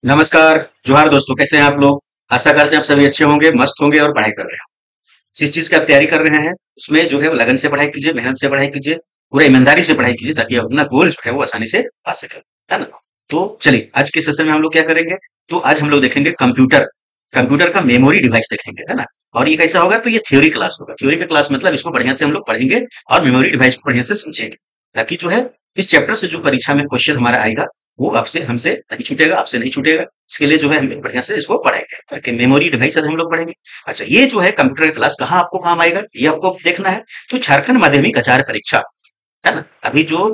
नमस्कार। जोहार दोस्तों, कैसे हैं आप लोग। आशा करते हैं आप सभी अच्छे होंगे, मस्त होंगे और पढ़ाई कर रहे हैं। जिस चीज की आप तैयारी कर रहे हैं उसमें जो है वो लगन से पढ़ाई कीजिए, मेहनत से पढ़ाई कीजिए, पूरा ईमानदारी से पढ़ाई कीजिए ताकि आप अपना गोल जो है वो आसानी से पा सके, है ना। तो चलिए आज के सेशन में हम लोग क्या करेंगे। तो आज हम लोग देखेंगे कंप्यूटर। कंप्यूटर का मेमोरी डिवाइस देखेंगे, है ना। और ये कैसा होगा, तो ये थ्योरी क्लास होगा। थ्योरी का क्लास मतलब इसको बढ़िया से हम लोग पढ़ेंगे और मेमोरी डिवाइस को बढ़िया से समझेंगे, ताकि जो है इस चैप्टर से जो परीक्षा में क्वेश्चन हमारा आएगा वो आपसे हमसे नहीं छूटेगा, आपसे नहीं छूटेगा। इसके लिए जो है हम बढ़िया से इसको पढ़ेंगे, ताकि मेमोरी डिवाइस आज हम लोग पढ़ेंगे। अच्छा, ये जो है कंप्यूटर की क्लास कहाँ आपको काम आएगा ये आपको देखना है। तो झारखंड माध्यमिक आचार्य परीक्षा, है ना, अभी जो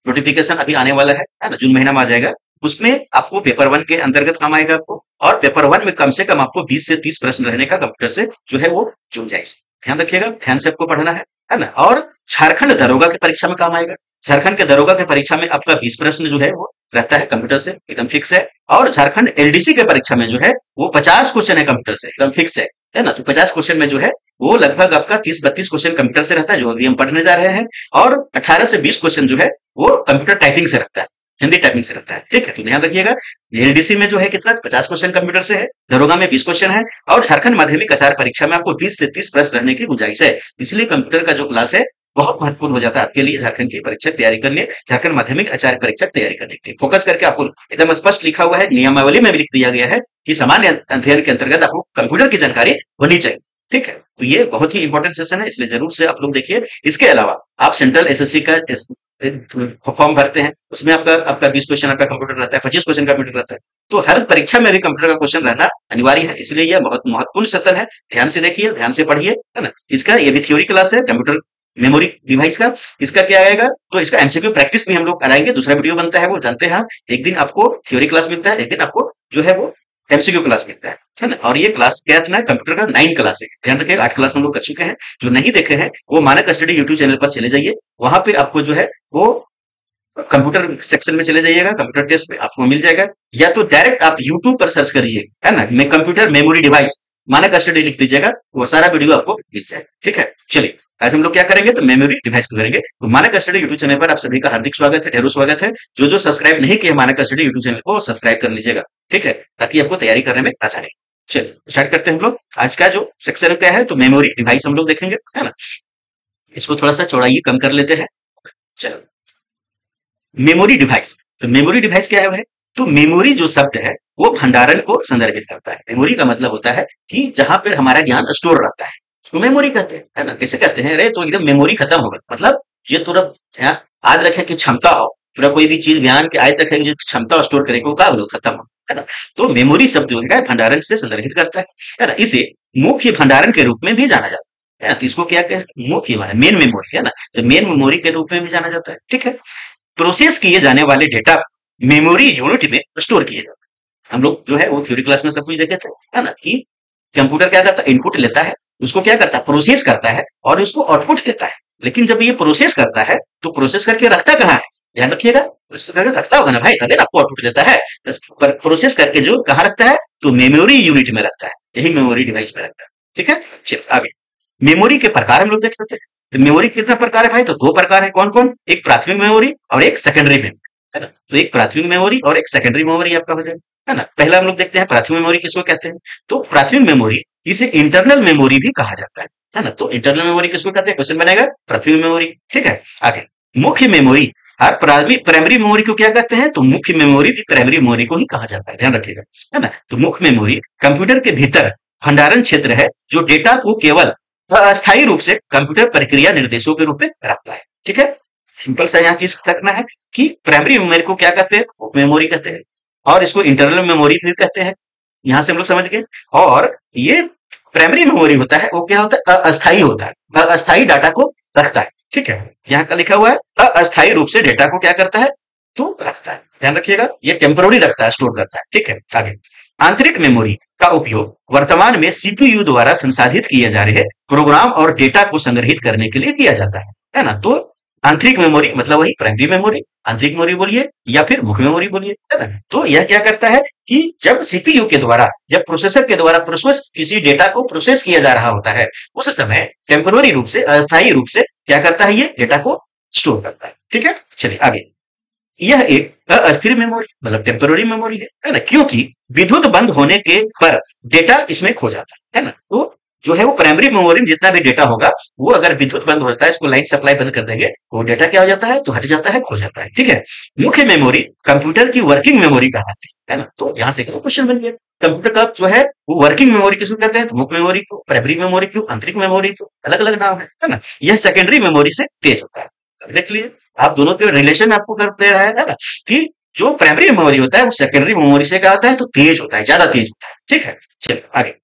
नोटिफिकेशन अभी आने वाला है ना, जून महीना में आ जाएगा। उसमें आपको पेपर वन के अंतर्गत काम आएगा आपको। और पेपर वन में कम से कम आपको 20 से 30 प्रश्न रहने का कंप्यूटर से जो है वो जुड़ जाए। ध्यान रखिएगा, ध्यान से आपको पढ़ना है ना। और झारखंड दरोगा की परीक्षा में काम आएगा। झारखंड के दरोगा की परीक्षा में आपका 20 प्रश्न जो है वो रहता है कंप्यूटर से, एकदम फिक्स है। और झारखंड एलडीसी के परीक्षा में जो है वो 50 क्वेश्चन है कंप्यूटर से, एकदम फिक्स है ना। तो 50 क्वेश्चन में जो है वो लगभग आपका 30-32 क्वेश्चन कंप्यूटर से रहता है, जो अभी हम पढ़ने जा रहे हैं। और 18 से 20 क्वेश्चन जो है वो कंप्यूटर टाइपिंग से रखता है, हिंदी टाइपिंग से रखता है। ठीक है, तो ध्यान रखिएगा। एलडीसी में जो है कितना 50 क्वेश्चन कंप्यूटर से है, दरोगा में 20 क्वेश्चन है, और झारखंड माध्यमिक आचार्य परीक्षा में आपको 20 से 30 प्रश्न रहने की गुंजाइश है। इसलिए कंप्यूटर का जो क्लास है बहुत महत्वपूर्ण हो जाता है आपके लिए, झारखंड की परीक्षा तैयारी करने, झारखंड माध्यमिक आचार्य परीक्षा तैयारी करने के लिए। फोकस करके आपको एकदम स्पष्ट लिखा हुआ है, नियमावली में भी लिख दिया गया है कि सामान्य अध्ययन के अंतर्गत आपको कंप्यूटर की जानकारी होनी चाहिए। ठीक है, तो ये बहुत ही इंपॉर्टेंट सेशन है, इसलिए जरूर से आप लोग देखिए। इसके अलावा आप सेंट्रल एसएससी का फॉर्म भरते हैं, उसमें आपका आपका 20 क्वेश्चन आपका कंप्यूटर रहता है, 25 क्वेश्चन कंप्यूटर रहता है। तो हर परीक्षा में भी कंप्यूटर का क्वेश्चन रहना अनिवार्य है, इसलिए यह बहुत महत्वपूर्ण सेशन है। ध्यान से देखिए, ध्यान से पढ़िए, है ना। इसका ये भी थ्योरी क्लास है कंप्यूटर मेमोरी डिवाइस का। इसका क्या आएगा, तो इसका एमसीक्यू प्रैक्टिस भी हम लोग कराएंगे। दूसरा वीडियो बनता है वो जानते हैं, एक दिन आपको थ्योरी क्लास मिलता है, एक दिन आपको जो है वो एमसीक्यू क्लास मिलता है ना। और ये क्लास क्या है, कंप्यूटर का 9 क्लास है। ध्यान रखिएगा, 8 क्लास हम लोग कर चुके हैं। जो नहीं देखे हैं वो मानक स्टडी यूट्यूब चैनल पर चले जाइए, वहां पे आपको जो है वो कंप्यूटर सेक्शन में चले जाइएगा, कंप्यूटर टेस्ट में आपको मिल जाएगा। या तो डायरेक्ट आप यूट्यूब पर सर्च करिए, है ना, मैं कंप्यूटर मेमोरी डिवाइस मानक स्टडी लिख दीजिएगा, वो सारा वीडियो आपको मिल जाएगा। ठीक है, चलिए आज हम लोग क्या करेंगे, तो मेमोरी डिवाइस को करेंगे। तो मानक स्टडी यूट्यूब चैनल पर आप सभी का हार्दिक स्वागत है, ढेरों स्वागत है। जो जो सब्सक्राइब नहीं किया मानक स्टडी यूट्यूब चैनल को सब्सक्राइब कर लीजिएगा, ठीक है, ताकि आपको तैयारी करने में आसानी। चलिए स्टार्ट करते हैं हम लोग। आज का जो सेक्शन क्या है, तो मेमोरी डिवाइस हम लोग देखेंगे, है ना। इसको थोड़ा सा चौड़ाई कम कर लेते हैं। चलो, मेमोरी डिवाइस। तो मेमोरी डिवाइस क्या है भाई, तो मेमोरी जो शब्द है वो भंडारण को संदर्भित करता है। मेमोरी का मतलब होता है कि जहां पर हमारा ज्ञान स्टोर रहता है, उसको मेमोरी कहते हैं, है ना। कैसे कहते हैं, अरे तो एकदम मेमोरी खत्म हो गई, मतलब ये थोड़ा याद रखे कि क्षमता हो, पूरा कोई भी चीज ज्ञान के आयत रखे जो क्षमता स्टोर करे को का खत्म हो, है ना। तो मेमोरी शब्द जो है भंडारण से संदर्भित करता है ना। इसे मुख्य भंडारण के रूप में भी जाना जाता है ना। तो इसको क्या कहते, मुख्य मेन मेमोरी, है ना। तो मेन मेमोरी के रूप में भी जाना जाता है। ठीक है, प्रोसेस किए जाने वाले डेटा मेमोरी यूनिट में स्टोर किए जाते हैं। हम लोग जो है वो थ्योरी क्लास में सब कुछ देखे थे, है ना, कि कंप्यूटर क्या करता है, इनपुट लेता है, उसको क्या करता है, प्रोसेस करता है और उसको आउटपुट देता है। लेकिन जब ये प्रोसेस करता है तो प्रोसेस करके रखता कहाँ है, ध्यान रखिएगा, प्रोसेस करके रखता होगा ना भाई, तभी आपको आउटपुट देता है। प्रोसेस करके जो कहाँ रखता है, तो मेमोरी यूनिट में रखता है, यही मेमोरी डिवाइस में रखता है। ठीक है, चलिए आगे मेमोरी के प्रकार हम लोग देख लेते हैं। तो मेमोरी कितना प्रकार है भाई, तो 2 प्रकार है। कौन कौन, एक प्राथमिक मेमोरी और एक सेकेंडरी मेमोरी, है ना। तो एक प्राथमिक मेमोरी और एक सेकेंडरी मेमोरी आपका हो जाएगा, है ना। पहला हम लोग देखते हैं प्राथमिक मेमोरी किसको कहते हैं। तो प्राथमिक मेमोरी इसे इंटरनल मेमोरी भी कहा जाता है ना। तो इंटरनल मेमोरी किसको कहते हैं, क्वेश्चन बनेगा प्राथमिक मेमोरी। ठीक है, आगे मुख्य मेमोरी और प्राइमरी मेमोरी को क्या कहते हैं, तो मुख्य मेमोरी भी प्राइमरी मेमोरी को ही कहा जाता है, ध्यान रखिएगा, है ना। तो मुख्य मेमोरी कंप्यूटर के भीतर भंडारण क्षेत्र है, जो डेटा को केवल अस्थायी रूप से कंप्यूटर प्रक्रिया निर्देशों के रूप में रखता है। ठीक है, सिंपल सा यहाँ चीज रखना है कि प्राइमरी मेमोरी को क्या कहते हैं, मुख्य मेमोरी कहते हैं, और इसको इंटरनल मेमोरी भी कहते हैं। यहां से हम लोग समझ गए। और ये प्राइमरी मेमोरी होता है वो क्या होता है, अस्थायी होता है, अस्थायी डाटा को रखता है। ठीक है, यहाँ का लिखा हुआ है अस्थायी रूप से डेटा को क्या करता है, तो रखता है, ध्यान रखिएगा, ये टेम्पोररी रखता है, स्टोर करता है। ठीक है, आगे आंतरिक मेमोरी का उपयोग वर्तमान में सीपीयू द्वारा संसाधित किए जा रहे प्रोग्राम और डेटा को संग्रहित करने के लिए किया जाता है ना। तो आंतरिक मेमोरी मतलब वही प्राइमरी मेमोरी, आंतरिक मेमोरी बोलिए या फिर मुख्य मेमोरी बोलिए, है ना। तो यह क्या करता है कि जब सीपीयू के द्वारा, जब प्रोसेसर के द्वारा प्रोसेस किसी डेटा को प्रोसेस किया जा रहा होता है, उस समय टेम्पोररी रूप से, अस्थायी रूप से क्या करता है, ये डेटा को स्टोर करता है। ठीक है, चलिए आगे यह एक अस्थिर मेमोरी मतलब टेम्पररी मेमोरी है ना, क्योंकि विद्युत बंद होने के पर डेटा इसमें खो जाता है ना। तो जो है वो प्राइमरी मेमोरी में जितना भी डेटा होगा वो अगर विद्युत बंद होता है, इसको लाइन सप्लाई बंद कर देंगे, वो डेटा क्या हो जाता है, तो हट जाता है, खो जाता है। ठीक है। मुख्य मेमोरी कंप्यूटर की वर्किंग मेमोरी कहलाती है ना। तो यहाँ से क्वेश्चन बन गया, कंप्यूटर का जो है वो वर्किंग मेमोरी किसको कहते हैं, तो मुख्य मेमोरी को, प्राइमरी मेमोरी को, आंतरिक मेमोरी को, अलग अलग नाम है ना। यह सेकेंडरी मेमोरी से तेज होता है। देख लीजिए आप दोनों के रिलेशन आपको कर दे रहा है ना, कि जो प्राइमरी मेमोरी होता है वो सेकेंडरी मेमोरी से क्या होता है, तो तेज होता है, ज्यादा तेज होता है। ठीक है, चलिए आगे।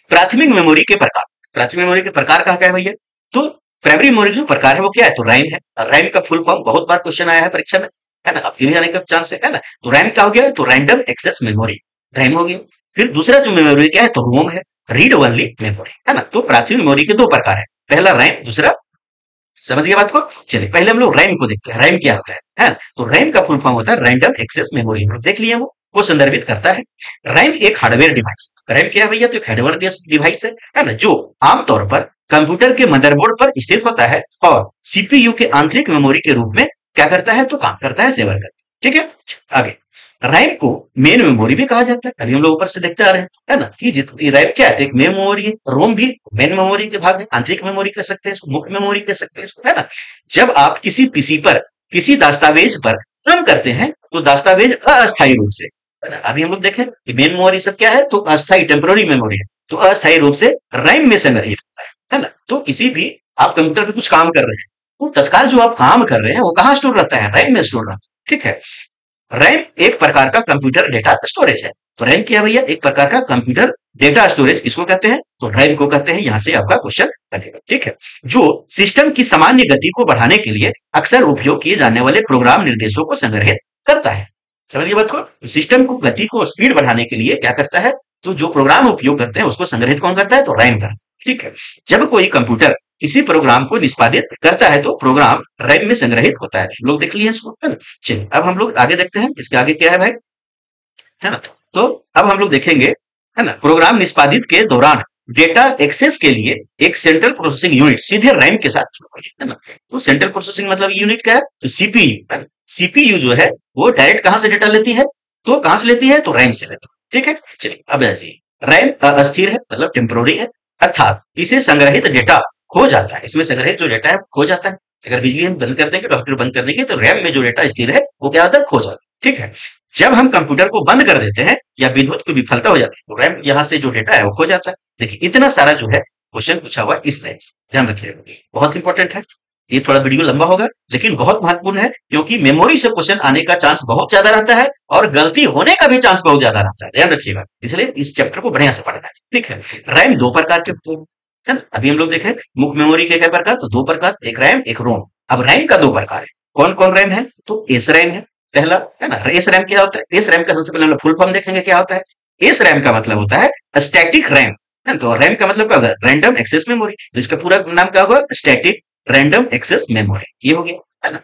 प्राथमिक मेमोरी के प्रकार, प्राथमिक मेमोरी के प्रकार कहा गया है भैया, तो प्राइमरी मेमोरी जो प्रकार है वो क्या है, तो रैम है। रैम का फुल फॉर्म बहुत बार क्वेश्चन आया है परीक्षा में, है ना, आपके भी आने का चांस है ना। तो रैम क्या हो गया, तो रैंडम एक्सेस मेमोरी, रैम हो गया। फिर दूसरा जो मेमोरी क्या है, तो रोम है, रीड ओनली मेमोरी, है ना। तो प्राथमिक मेमोरी के दो प्रकार है, पहला रैम, दूसरा, समझ गए बात को। चलिए पहले हम लोग रैम को देखते हैं, रैम क्या होता है। तो रैम का फुल फॉर्म होता है रैंडम एक्सेस मेमोरी, देख लिया वो संदर्भित करता है। रैम एक हार्डवेयर डिवाइस, रैम क्या है भैया, तो एक हार्डवेयर डिवाइस है ना, जो आमतौर पर कंप्यूटर के मदरबोर्ड पर स्थित होता है और सीपीयू के आंतरिक मेमोरी के रूप में क्या करता है, तो काम करता है, सेवा करता है। ठीक है, आगे। रैम को मेन मेमोरी भी कहा जाता है, अभी हम लोग ऊपर से देखते आ रहे हैं, है ना, कि जितनी रैम क्या है, एक मेन मेमोरी है, रोम भी मेन मेमोरी के भाग है, आंतरिक मेमोरी कह सकते हैं इसको, मुख्य मेमोरी कह सकते हैं इसको, है ना। जब आप किसी पीसी पर किसी दस्तावेज पर काम करते हैं तो दस्तावेज अस्थायी रूप से, है ना, अभी हम लोग देखें कि मेन मेमोरी सब क्या है, तो अस्थायी टेम्पररी मेमोरी है, तो अस्थायी रूप से रैम में संग्रहित होता है ना। तो किसी भी आप कंप्यूटर पे कुछ काम कर रहे हैं तो तत्काल जो आप काम कर रहे हैं वो कहाँ स्टोर रहता है, रैम में स्टोर रहता है। ठीक है, रैम एक प्रकार का कंप्यूटर डेटा स्टोरेज है। तो रैम क्या भैया, एक प्रकार का कंप्यूटर डेटा स्टोरेज किसको कहते हैं, तो रैम को कहते हैं। यहां से आपका क्वेश्चन बनेगा। ठीक है, जो सिस्टम की सामान्य गति को बढ़ाने के लिए अक्सर उपयोग किए जाने वाले प्रोग्राम निर्देशों को संग्रहित करता है। समझिए बात को, सिस्टम को गति को स्पीड बढ़ाने के लिए क्या करता है, तो जो प्रोग्राम उपयोग करते हैं उसको संग्रहित कौन करता है, तो रैम करता है। ठीक है, जब कोई कंप्यूटर किसी प्रोग्राम को निष्पादित करता है तो प्रोग्राम रैम में संग्रहित होता है। लोग देख लिए इसको, है ना। चलिए अब हम लोग आगे देखते हैं, इसके आगे क्या है भाई, है ना। तो अब हम लोग देखेंगे, है ना, प्रोग्राम निष्पादित के दौरान डेटा एक्सेस के लिए एक सेंट्रल प्रोसेसिंग यूनिट सीधे रैम के साथ जुड़ा है ना। तो सेंट्रल प्रोसेसिंग मतलब यूनिट क्या है, तो सीपीयू, है ना। सीपीयू जो है वो डायरेक्ट कहां से डेटा लेती है, तो कहां से लेती है, तो रैम से लेती है। ठीक है, चलिए अब रैम अस्थिर है मतलब टेम्पोररी है, अर्थात इसे संग्रहित डेटा खो जाता है, इसमें संग्रहित जो डेटा है खो जाता है। अगर बिजली हम बंद कर देंगे, कंप्यूटर बंद कर देंगे, तो रैम में जो डेटा स्थिर है वो क्या होता है, खो जाता है। ठीक है, जब हम कंप्यूटर को बंद कर देते हैं या विद्युत की विफलता हो जाती है तो रैम यहाँ से जो डेटा है वो खो जाता है। देखिए इतना सारा जो है क्वेश्चन पूछा हुआ इस रैम से, ध्यान रखिएगा, बहुत इंपॉर्टेंट है। ये थोड़ा वीडियो लंबा होगा लेकिन बहुत महत्वपूर्ण है, क्योंकि मेमोरी से क्वेश्चन आने का चांस बहुत ज्यादा रहता है और गलती होने का भी चांस बहुत ज्यादा रहता है, ध्यान रखिएगा। इसलिए इस चैप्टर को बढ़िया से पढ़ना है। ठीक है, रैम दो प्रकार के होते हैं, है ना। अभी हम लोग देखें मुख्य मेमोरी के क्या प्रकार, तो दो प्रकार, एक रैम एक रोम। अब रैम का दो प्रकार है, कौन कौन रैम है, तो एस रैम है पहला, है ना। एस रैम क्या होता है, एस रैम का सबसे पहले हम फुल फॉर्म देखेंगे क्या होता है। एस रैम का मतलब होता है स्टैटिक रैम, है ना। तो रैम का मतलब क्या होगा, रैंडम एक्सेस मेमोरी, तो इसका पूरा नाम क्या होगा, स्टैटिक रैंडम एक्सेस मेमोरी, ये हो गया, है ना।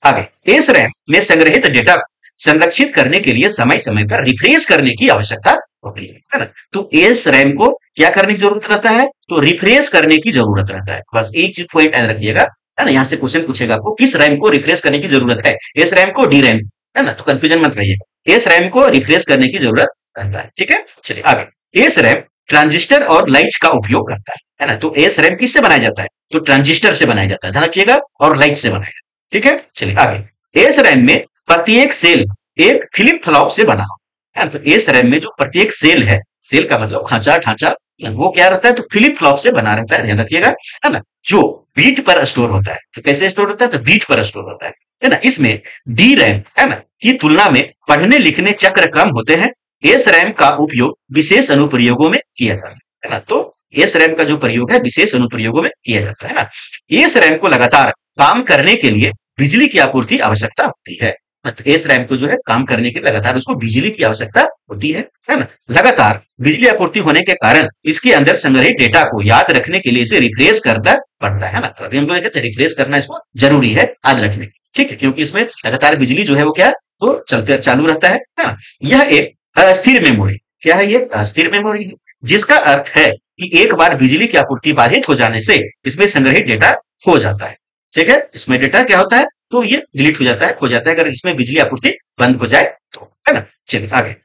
आगे, एस रैम में संग्रहित डेटा संरक्षित करने के लिए समय समय पर रिफ्रेश करने की आवश्यकता होती है ना। तो एस रैम को क्या करने की जरूरत रहता है, तो रिफ्रेश करने की जरूरत रहता है। बस एक चीज पॉइंट याद रखिएगा, है ना। यहाँ से क्वेश्चन पूछेगा आपको किस रैम को रिफ्रेश करने की जरूरत है, एस रैम को डी रैम, है ना। तो कंफ्यूजन मत रहिएगा, एस रैम को रिफ्रेश करने की जरूरत रहता है। ठीक है, चलिए आगे। एस रैम ट्रांजिस्टर और लाइट्स का उपयोग करता है ना। तो एस रैम किससे बनाया जाता है, तो ट्रांजिस्टर से बनाया जाता है, ध्यान रखिएगा, और लाइट से बनाया। ठीक है, चलिए आगे। एस रैम में प्रत्येक सेल एक फ्लिप फ्लॉप से बना हो, है ना। तो एस रैम में जो प्रत्येक सेल है, सेल का मतलब खांचा ढांचा, वो क्या रहता है, तो फ्लिप फ्लॉप से बना रहता है, ध्यान रखिएगा, है ना। जो बीट पर स्टोर होता है, तो कैसे स्टोर होता है, तो बीट पर स्टोर होता है ना। इसमें डी रैम, है ना, की तुलना में पढ़ने लिखने चक्र कम होते हैं। एस रैम का उपयोग विशेष अनुप्रयोगों में किया जाता है ना। तो एस रैम का जो प्रयोग है विशेष अनुप्रयोगों में किया जाता है ना। एस रैम को लगातार काम करने के लिए बिजली की आपूर्ति आवश्यकता होती है। तो एस रैम को जो है काम करने के लगातार उसको बिजली की आवश्यकता होती है ना। लगातार बिजली आपूर्ति होने के कारण इसके अंदर संग्रहित डेटा को याद रखने के लिए इसे रिफ्रेश करना पड़ता है ना। तो अभी हम लोग कहते हैं रिफ्रेश करना इसको जरूरी है याद रखने, ठीक है, क्योंकि इसमें लगातार बिजली जो है वो क्या, तो चलते चालू रहता है ना। यह एक अस्थिर मेमोरी, क्या है, ये अस्थिर मेमोरी है, जिसका अर्थ है कि एक बार बिजली की आपूर्ति बाधित हो जाने से इसमें संग्रहित डेटा खो जाता है। ठीक है, इसमें डेटा क्या होता है, तो ये डिलीट हो जाता है, खो जाता है अगर इसमें बिजली आपूर्ति बंद हो जाए तो, है ना। चलिए आगे,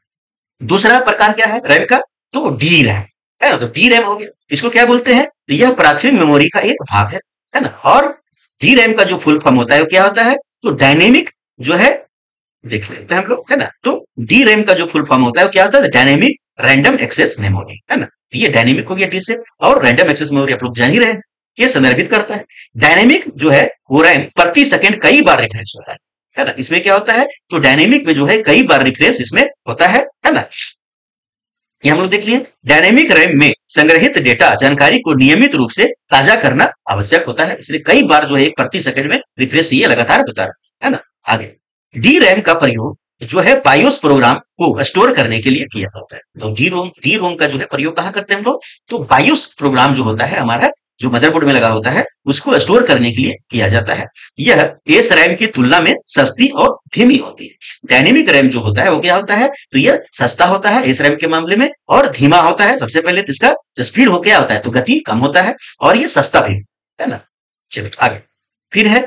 दूसरा प्रकार क्या है रैम का, तो डी रैम, है ना। तो डी रैम हो गया, इसको क्या बोलते हैं, तो यह प्राथमिक मेमोरी का एक भाग है ना। और डी रैम का जो फुल फॉर्म होता है वो क्या होता है, तो डायनेमिक जो है, देख लेते हैं हम लोग, है ना। तो डी रैम का जो फुल फॉर्म होता है वो क्या होता है, डायनेमिक रैंडम एक्सेस मेमोरी, है ना। तो ये डायनेमिक हो गया डी से, और रैंडम एक्सेस मेमोरी आप लोग जान ही रहे हैं, ये संदर्भित करता है। डायनेमिक जो है वो रैम प्रति सेकंड कई बार रिफ्रेश होता है ना। इसमें क्या होता है, तो डायनेमिक में जो है कई बार रिफ्रेश इसमें होता है ना। ये हम लोग देख लिए, डायनेमिक रैम में संग्रहित डेटा जानकारी को नियमित रूप से ताजा करना आवश्यक होता है, इसलिए कई बार जो है एक प्रति सेकंड में रिफ्रेश ये लगातार होता है ना। आगे, डी रैम का प्रयोग जो है बायोस प्रोग्राम को स्टोर करने के लिए किया जाता है। तो डी रोम का जो है प्रयोग कहाँ करते हैं हम लोग, तो बायोस प्रोग्राम जो होता है हमारा, जो मदरबोर्ड में लगा होता है, उसको स्टोर करने के लिए किया जाता है। यह एस रैम की तुलना में सस्ती और धीमी होती है। डायनेमिक रैम जो होता है वो क्या होता है, तो यह सस्ता होता है एस रैम के मामले में, और धीमा होता है। सबसे पहले तो इसका स्पीड हो क्या होता है, तो गति कम होता है, और ये सस्ता भी है ना। चलिए आगे, फिर है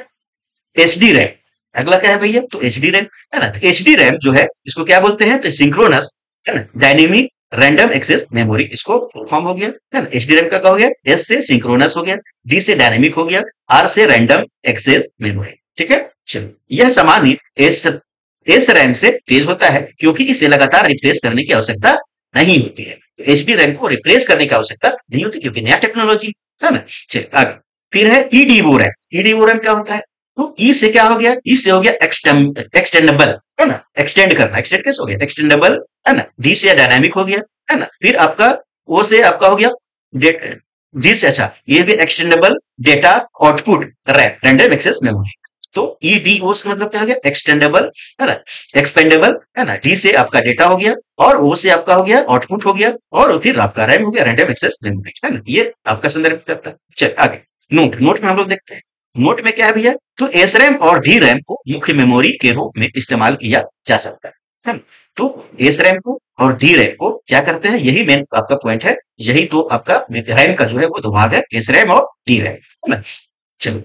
एचडी रैम। अगला क्या है भैया, तो एचडी रैम, है ना। तो एचडी रैम जो है इसको क्या बोलते हैं, तो सिंक्रोनस, है ना, डायनेमिक रैंडम एक्सेस मेमोरी, इसको फॉर्म हो गया, है ना। एचडी रैम का क्या हो गया, एस से सिंक्रोनस हो गया, डी से डायनेमिक हो गया, आर से रैंडम एक्सेस मेमोरी, ठीक है। चलो, यह सामान्य एस रैम से तेज होता है क्योंकि इसे लगातार रिफ्रेश करने की आवश्यकता नहीं होती है। तो एचडी रैम को रिफ्रेश करने की आवश्यकता नहीं होती क्योंकि नया टेक्नोलॉजी, है ना। चलिए आगे, फिर है ईडीओ रैम। ईडीओ रैम क्या होता है, तो ई से क्या हो गया, ई से हो गया एक्सटेंडेबल, है ना, एक्सटेंड करना, एक्सटेंड कैसे हो गया, एक्सटेंडेबल, है ना। डी से डायनामिक हो गया, है ना। फिर आपका ओ से आपका हो गया डी से, अच्छा, ये भी extendable data output RAM, random access memory. तो ईडीओ से मतलब क्या हो गया, एक्सटेंडेबल, है ना, एक्सपेंडेबल, है ना। डी से आपका डेटा हो गया, और ओ से आपका हो गया आउटपुट हो गया, और फिर आपका रैम हो गया, रैंडम एक्सेस मेमोरी, है ना। ये आपका संदर्भ करता है। चलिए आगे, नोट में हम लोग देखते हैं। नोट में क्या है भैया, तो एस रैम और डी रैम को मुख्य मेमोरी के रूप में इस्तेमाल किया जा सकता है ना? तो एस रैम को और डी रैम को क्या करते हैं, यही मेन आपका पॉइंट है, यही तो आपका रैम का जो है वो दो भाग है, एस रैम और डी रैम, है ना। चलो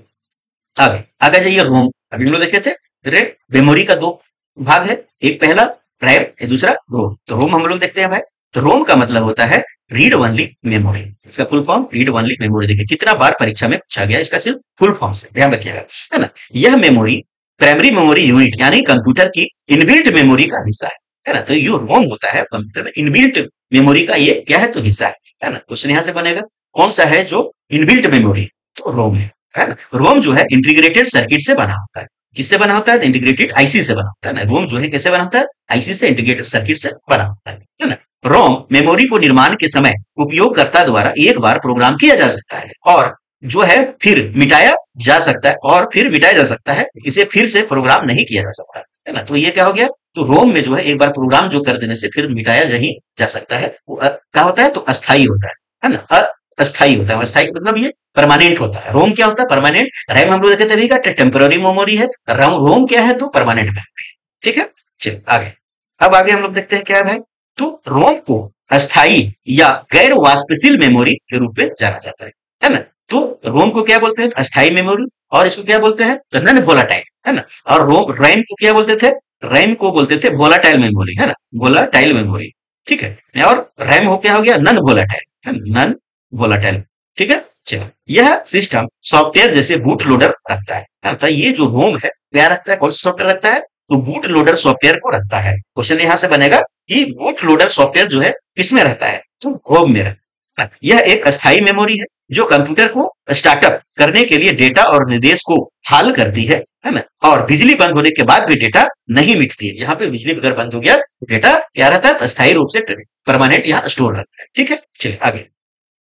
आगे आगे जाइए, रोम। अभी हम लोग देखे थे मेमोरी का दो भाग है, एक पहला रैम, दूसरा रोम। तो रोम हम लोग देखते हैं भाई। तो रोम का मतलब होता है रीड ओनली मेमोरी, इसका full form read only memory. देखिए कितना बार परीक्षा में पूछा गया इसका सिर्फ फुल फॉर्म से, ध्यान रखिएगा, है ना। यह मेमोरी प्राइमरी मेमोरी यूनिट यानी कंप्यूटर की इनबिल्ट मेमोरी का हिस्सा है ना। तो जो रोम होता है कंप्यूटर में इनबिल्ट मेमोरी का ये क्या है, तो हिस्सा है ना। क्वेश्चन यहाँ से बनेगा कौन सा है जो इनबिल्ट मेमोरी, तो रोम है ना। रोम जो है इंटीग्रेटेड सर्किट से बना होता है। किससे बना होता है, इंटीग्रेटेड आईसी से बना होता है ना। रोम जो है कैसे बना होता है, आईसी से, इंटीग्रेटेड सर्किट से बना होता है ना। रोम मेमोरी को निर्माण के समय उपयोगकर्ता द्वारा एक बार प्रोग्राम किया जा सकता है और जो है फिर मिटाया जा सकता है, और फिर मिटाया जा सकता है, इसे फिर से प्रोग्राम नहीं किया जा सकता, है ना। तो ये क्या हो गया, तो रोम में जो है एक बार प्रोग्राम जो कर देने से फिर मिटाया नहीं जा सकता है, वो क्या होता है, तो अस्थाई होता है ना। अस्थाई होता है, अस्थाई मतलब ये परमानेंट होता है। रोम क्या होता है, परमानेंट। रैम हम लोग कहते हैं टेम्पररी मेमोरी है, रोम क्या है, तो परमानेंट मेमोरी, ठीक है। चलिए आगे, अब आगे हम लोग देखते हैं क्या है भाई, तो रोम को अस्थाई या गैर वाष्पशील मेमोरी के रूप में जाना जाता है ना। तो रोम को क्या बोलते हैं, अस्थाई मेमोरी, और इसको क्या बोलते हैं, तो नॉन वोलाटाइल, है ना। और रैम को क्या बोलते थे, रैम को बोलते थे वोलाटाइल मेमोरी, है ना, वोलाटाइल मेमोरी, ठीक है। और रैम हो क्या हो गया, नॉन वोलाटाइल, नॉन वोलाटाइल, ठीक है। चलो, यह सिस्टम सॉफ्टवेयर जैसे बूट लोडर रखता है, अर्थात ये जो रोम है क्या रखता है, कौन सा सॉफ्टवेयर रखता है, तो बूट लोडर सॉफ्टवेयर को रखता है। क्वेश्चन यहां से बनेगा कि बूट लोडर सॉफ्टवेयर जो है किसमें रहता है, तो रोम में रहता है। यह एक अस्थाई मेमोरी है जो कंप्यूटर को स्टार्टअप करने के लिए डेटा और निर्देश को हाल करती है ना। और बिजली बंद होने के बाद भी डेटा नहीं मिटती है। यहाँ पे बिजली अगर बंद हो गया तो डेटा क्या रहता है, अस्थायी रूप से परमानेंट यहाँ स्टोर रहता है, ठीक है। चलिए आगे,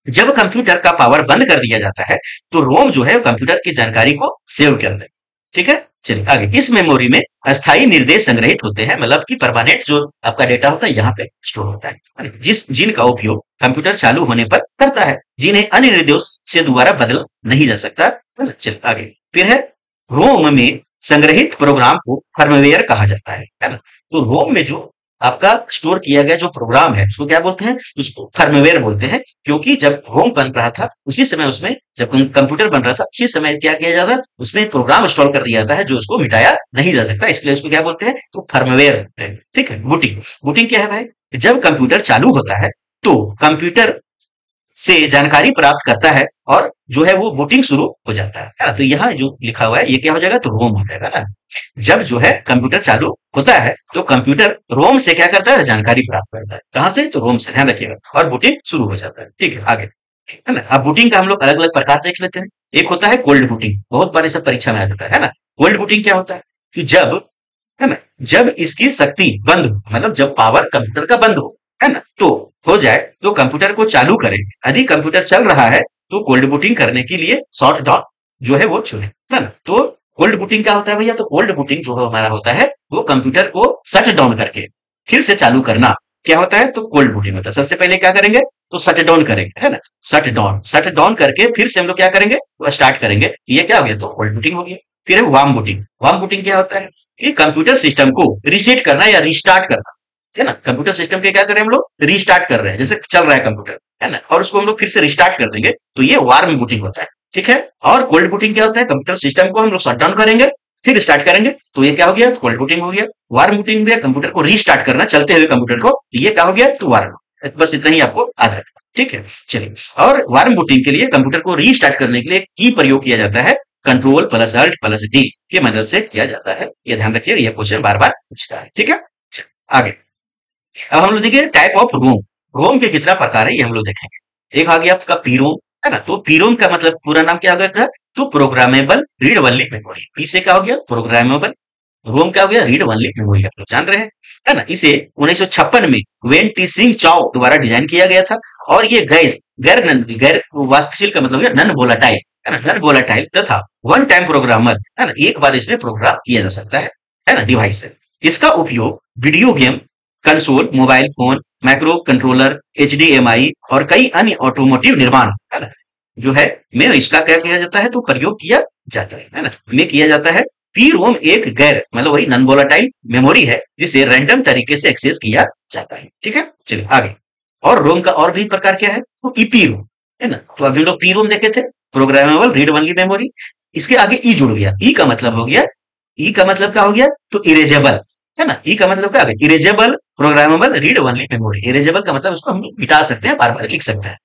जब कंप्यूटर का पावर बंद कर दिया जाता है तो रोम जो है कंप्यूटर की जानकारी को सेव कर ले, ठीक है। चलिए आगे, इस मेमोरी में अस्थायी निर्देश संग्रहित होते हैं, मतलब कि परमानेंट जो आपका डेटा होता है यहाँ पे स्टोर होता है, जिनका उपयोग कंप्यूटर चालू होने पर करता है, जिन्हें अन्य निर्देश से दोबारा बदला नहीं जा सकता। चलिए आगे, फिर है रोम में संग्रहित प्रोग्राम को फर्मवेयर कहा जाता है ना। तो रोम में जो आपका स्टोर किया गया जो प्रोग्राम है उसको क्या बोलते हैं, उसको फर्मवेयर बोलते हैं। क्योंकि जब रोम बन रहा था उसी समय उसमें, जब कंप्यूटर बन रहा था उसी समय क्या किया जाता है, उसमें प्रोग्राम इंस्टॉल कर दिया जाता है जो उसको मिटाया नहीं जा सकता, इसलिए उसको क्या बोलते हैं, तो फर्मवेयर बोलते हैं। ठीक है। बूटिंग, बूटिंग क्या है भाई, जब कंप्यूटर चालू होता है तो कंप्यूटर से जानकारी प्राप्त करता है और जो है वो बूटिंग शुरू हो जाता है ना। तो यहाँ जो लिखा हुआ है ये क्या हो जाएगा, तो रोम हो जाएगा ना। जब जो है कंप्यूटर चालू होता है तो कंप्यूटर रोम से क्या करता है, जानकारी प्राप्त करता है। कहां से, तो रोम से, ध्यान रखिएगा, और बूटिंग शुरू हो जाता है। ठीक है, आगे है ना। अब बूटिंग का हम लोग अलग अलग प्रकार देख लेते हैं। एक होता है कोल्ड बूटिंग, बहुत बार सब परीक्षा में आ जाता है ना। कोल्ड बूटिंग क्या होता है कि जब, है ना, जब इसकी शक्ति बंद हो, मतलब जब पावर कंप्यूटर का बंद हो, है ना, तो हो जाए तो कंप्यूटर को चालू करें। यदि कंप्यूटर चल रहा है तो कोल्ड बूटिंग करने के लिए शॉर्ट डाउन जो है वो चुने, है ना। तो कोल्ड बूटिंग क्या होता है भैया, तो कोल्ड बूटिंग जो हमारा होता है वो कंप्यूटर को शट डाउन करके फिर से चालू करना क्या होता है, तो कोल्ड बूटिंग होता है। सबसे पहले क्या करेंगे, तो शट डाउन करेंगे, है ना, शट डाउन करके फिर से हम लोग क्या करेंगे, वो स्टार्ट करेंगे। ये क्या हो गया, तो कोल्ड बूटिंग हो गया। फिर है वार्म बूटिंग। वार्म बूटिंग क्या होता है कि कंप्यूटर सिस्टम को रीसेट करना या रिस्टार्ट करना, है ना। कंप्यूटर सिस्टम के क्या करें हम लोग, रीस्टार्ट कर रहे हैं, जैसे चल रहा है कंप्यूटर, है ना, और उसको हम लोग फिर से रिस्टार्ट कर देंगे, तो ये वार्म बूटिंग होता है। ठीक है। और कोल्ड बूटिंग क्या होता है, कंप्यूटर सिस्टम को हम लोग शट डाउन करेंगे फिर स्टार्ट करेंगे, तो ये क्या हो गया, कोल्ड बूटिंग हो गया। वार्म बूटिंग में कंप्यूटर को रीस्टार्ट करना, चलते हुए कंप्यूटर को, ये क्या हो गया, तो वार्म। बस इतना ही आपको याद रखना। ठीक है, चलिए। और वार्म बूटिंग के लिए कंप्यूटर को रीस्टार्ट करने के लिए की प्रयोग किया जाता है, control plus alt plus D की मदद से किया जाता है। ये ध्यान रखिए, ये क्वेश्चन बार बार पूछता है। ठीक है, आगे अब हम लोग देखिए टाइप ऑफ रोम। रोम के कितना प्रकार है ये हम लोग देखेंगे। एक आ गया आपका पीरोम, है ना। तो पीरोम का मतलब पूरा नाम क्या हो गया, तो programmable read only memory. P से क्या हो गया, प्रोग्रामेबल, रोम क्या हो गया, रीड ओनली मेमोरी। आप लोग जान रहे हैं, है ना। इसे 1956 में वेन टी सिंह चाओ द्वारा डिजाइन किया गया था। और ये गैर वाष्पशील का मतलब हो गया नन वोलाटाइल, है ना, नन वोलाटाइल तथा वन टाइम प्रोग्रामर, है ना, एक बार इसमें प्रोग्राम किया जा सकता है ना, डिवाइस है। इसका उपयोग video game console, mobile phone, micro controller, HDMI और कई अन्य ऑटोमोटिव निर्माण, है ना, जो है में इसका क्या किया जाता है, तो प्रयोग किया जाता है ना, में किया जाता है। पी रोम एक गैर मतलब वही नॉन वोलेटाइल मेमोरी है जिसे रैंडम तरीके से एक्सेस किया जाता है। ठीक है, चलिए आगे। और रोम का और भी प्रकार क्या है, तो ईपी रोम, है ना। तो अभी लोग पी रोम देखे थे, प्रोग्रामेबल रीड ओनली मेमोरी। इसके आगे ई जुड़ गया। ई का मतलब हो गया, ई का मतलब क्या हो गया, तो इरेजेबल, है ना। ई का मतलब क्या हो गया, erasable programmable read only memory. Erasable का मतलब उसको हम मिटा सकते हैं, बार बार लिख सकते हैं।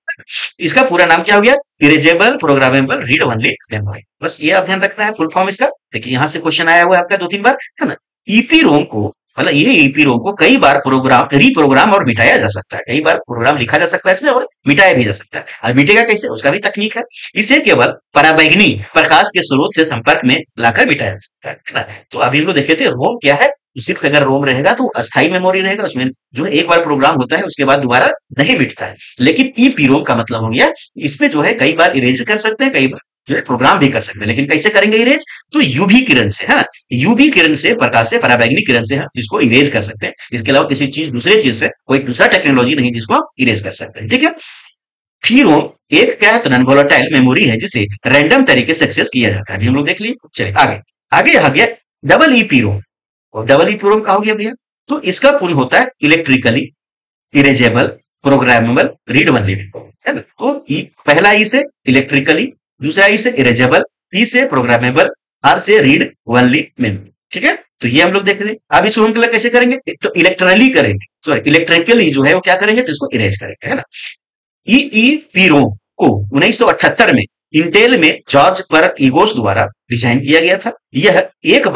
इसका पूरा नाम क्या हो गया, erasable programmable read only memory. बस ये आप ध्यान रखना है फुल फॉर्म इसका। देखिए यहां से क्वेश्चन आया हुआ है आपका 2-3 बार, है ना। ईपी रोम को मतलब ये ईपी रोम को कई बार प्रोग्राम रीप्रोग्राम और मिटाया जा सकता है। कई बार प्रोग्राम लिखा जा सकता है इसमें और मिटाया भी जा सकता है। और मिटेगा कैसे, उसका भी तकनीक है। इसे केवल पराबैंगनी प्रकाश के स्रोत से संपर्क में लाकर मिटाया जा सकता है ना। तो अभी हम लोग देखे थे रोम क्या है, सिर्फ अगर रोम रहेगा तो अस्थाई मेमोरी रहेगा, उसमें जो है एक बार प्रोग्राम होता है उसके बाद दोबारा नहीं मिटता है। लेकिन ईपी रोम का मतलब हो गया इसमें जो है कई बार इरेज कर सकते हैं, कई बार जो है प्रोग्राम भी कर सकते हैं। लेकिन कैसे करेंगे इरेज, तो यूवी किरण से, है ना, यूवी किरण से, प्रकाश से, पराबैंगनी किरण से हम इसको इरेज कर सकते हैं। इसके अलावा किसी चीज दूसरे चीज से कोई दूसरा टेक्नोलॉजी नहीं जिसको हम इरेज कर सकते हैं। ठीक है। फिर वो एक क्या है, तो नॉन वोलेटाइल मेमोरी है जिसे रैंडम तरीके से एक्सेस किया जाता है। अभी हम लोग देख लिए। चलिए आगे आगे आ गया डबल ईपी रोम। और डबल ईपी रोम का हो गया भैया, तो इसका पूर्ण होता है electrically erasable programmable read only, है ना। तो पहला ई से इलेक्ट्रिकली, दूसरा ई से इरेजेबल, टी से प्रोग्रामेबल, आर से रीड ओनली मेमोरी। ठीक है, तो ये हम लोग देख रहे हैं। अब इसको हम कैसे करेंगे, तो इलेक्ट्रली करेंगे, सॉरी इलेक्ट्रिकली जो है वो क्या करेंगे, तो इसको इरेज करेंगे, है ना। ईईपी रोम को 1978 में इंटेल में जॉर्ज पर ईगोस द्वारा डिजाइन किया गया था। यह 1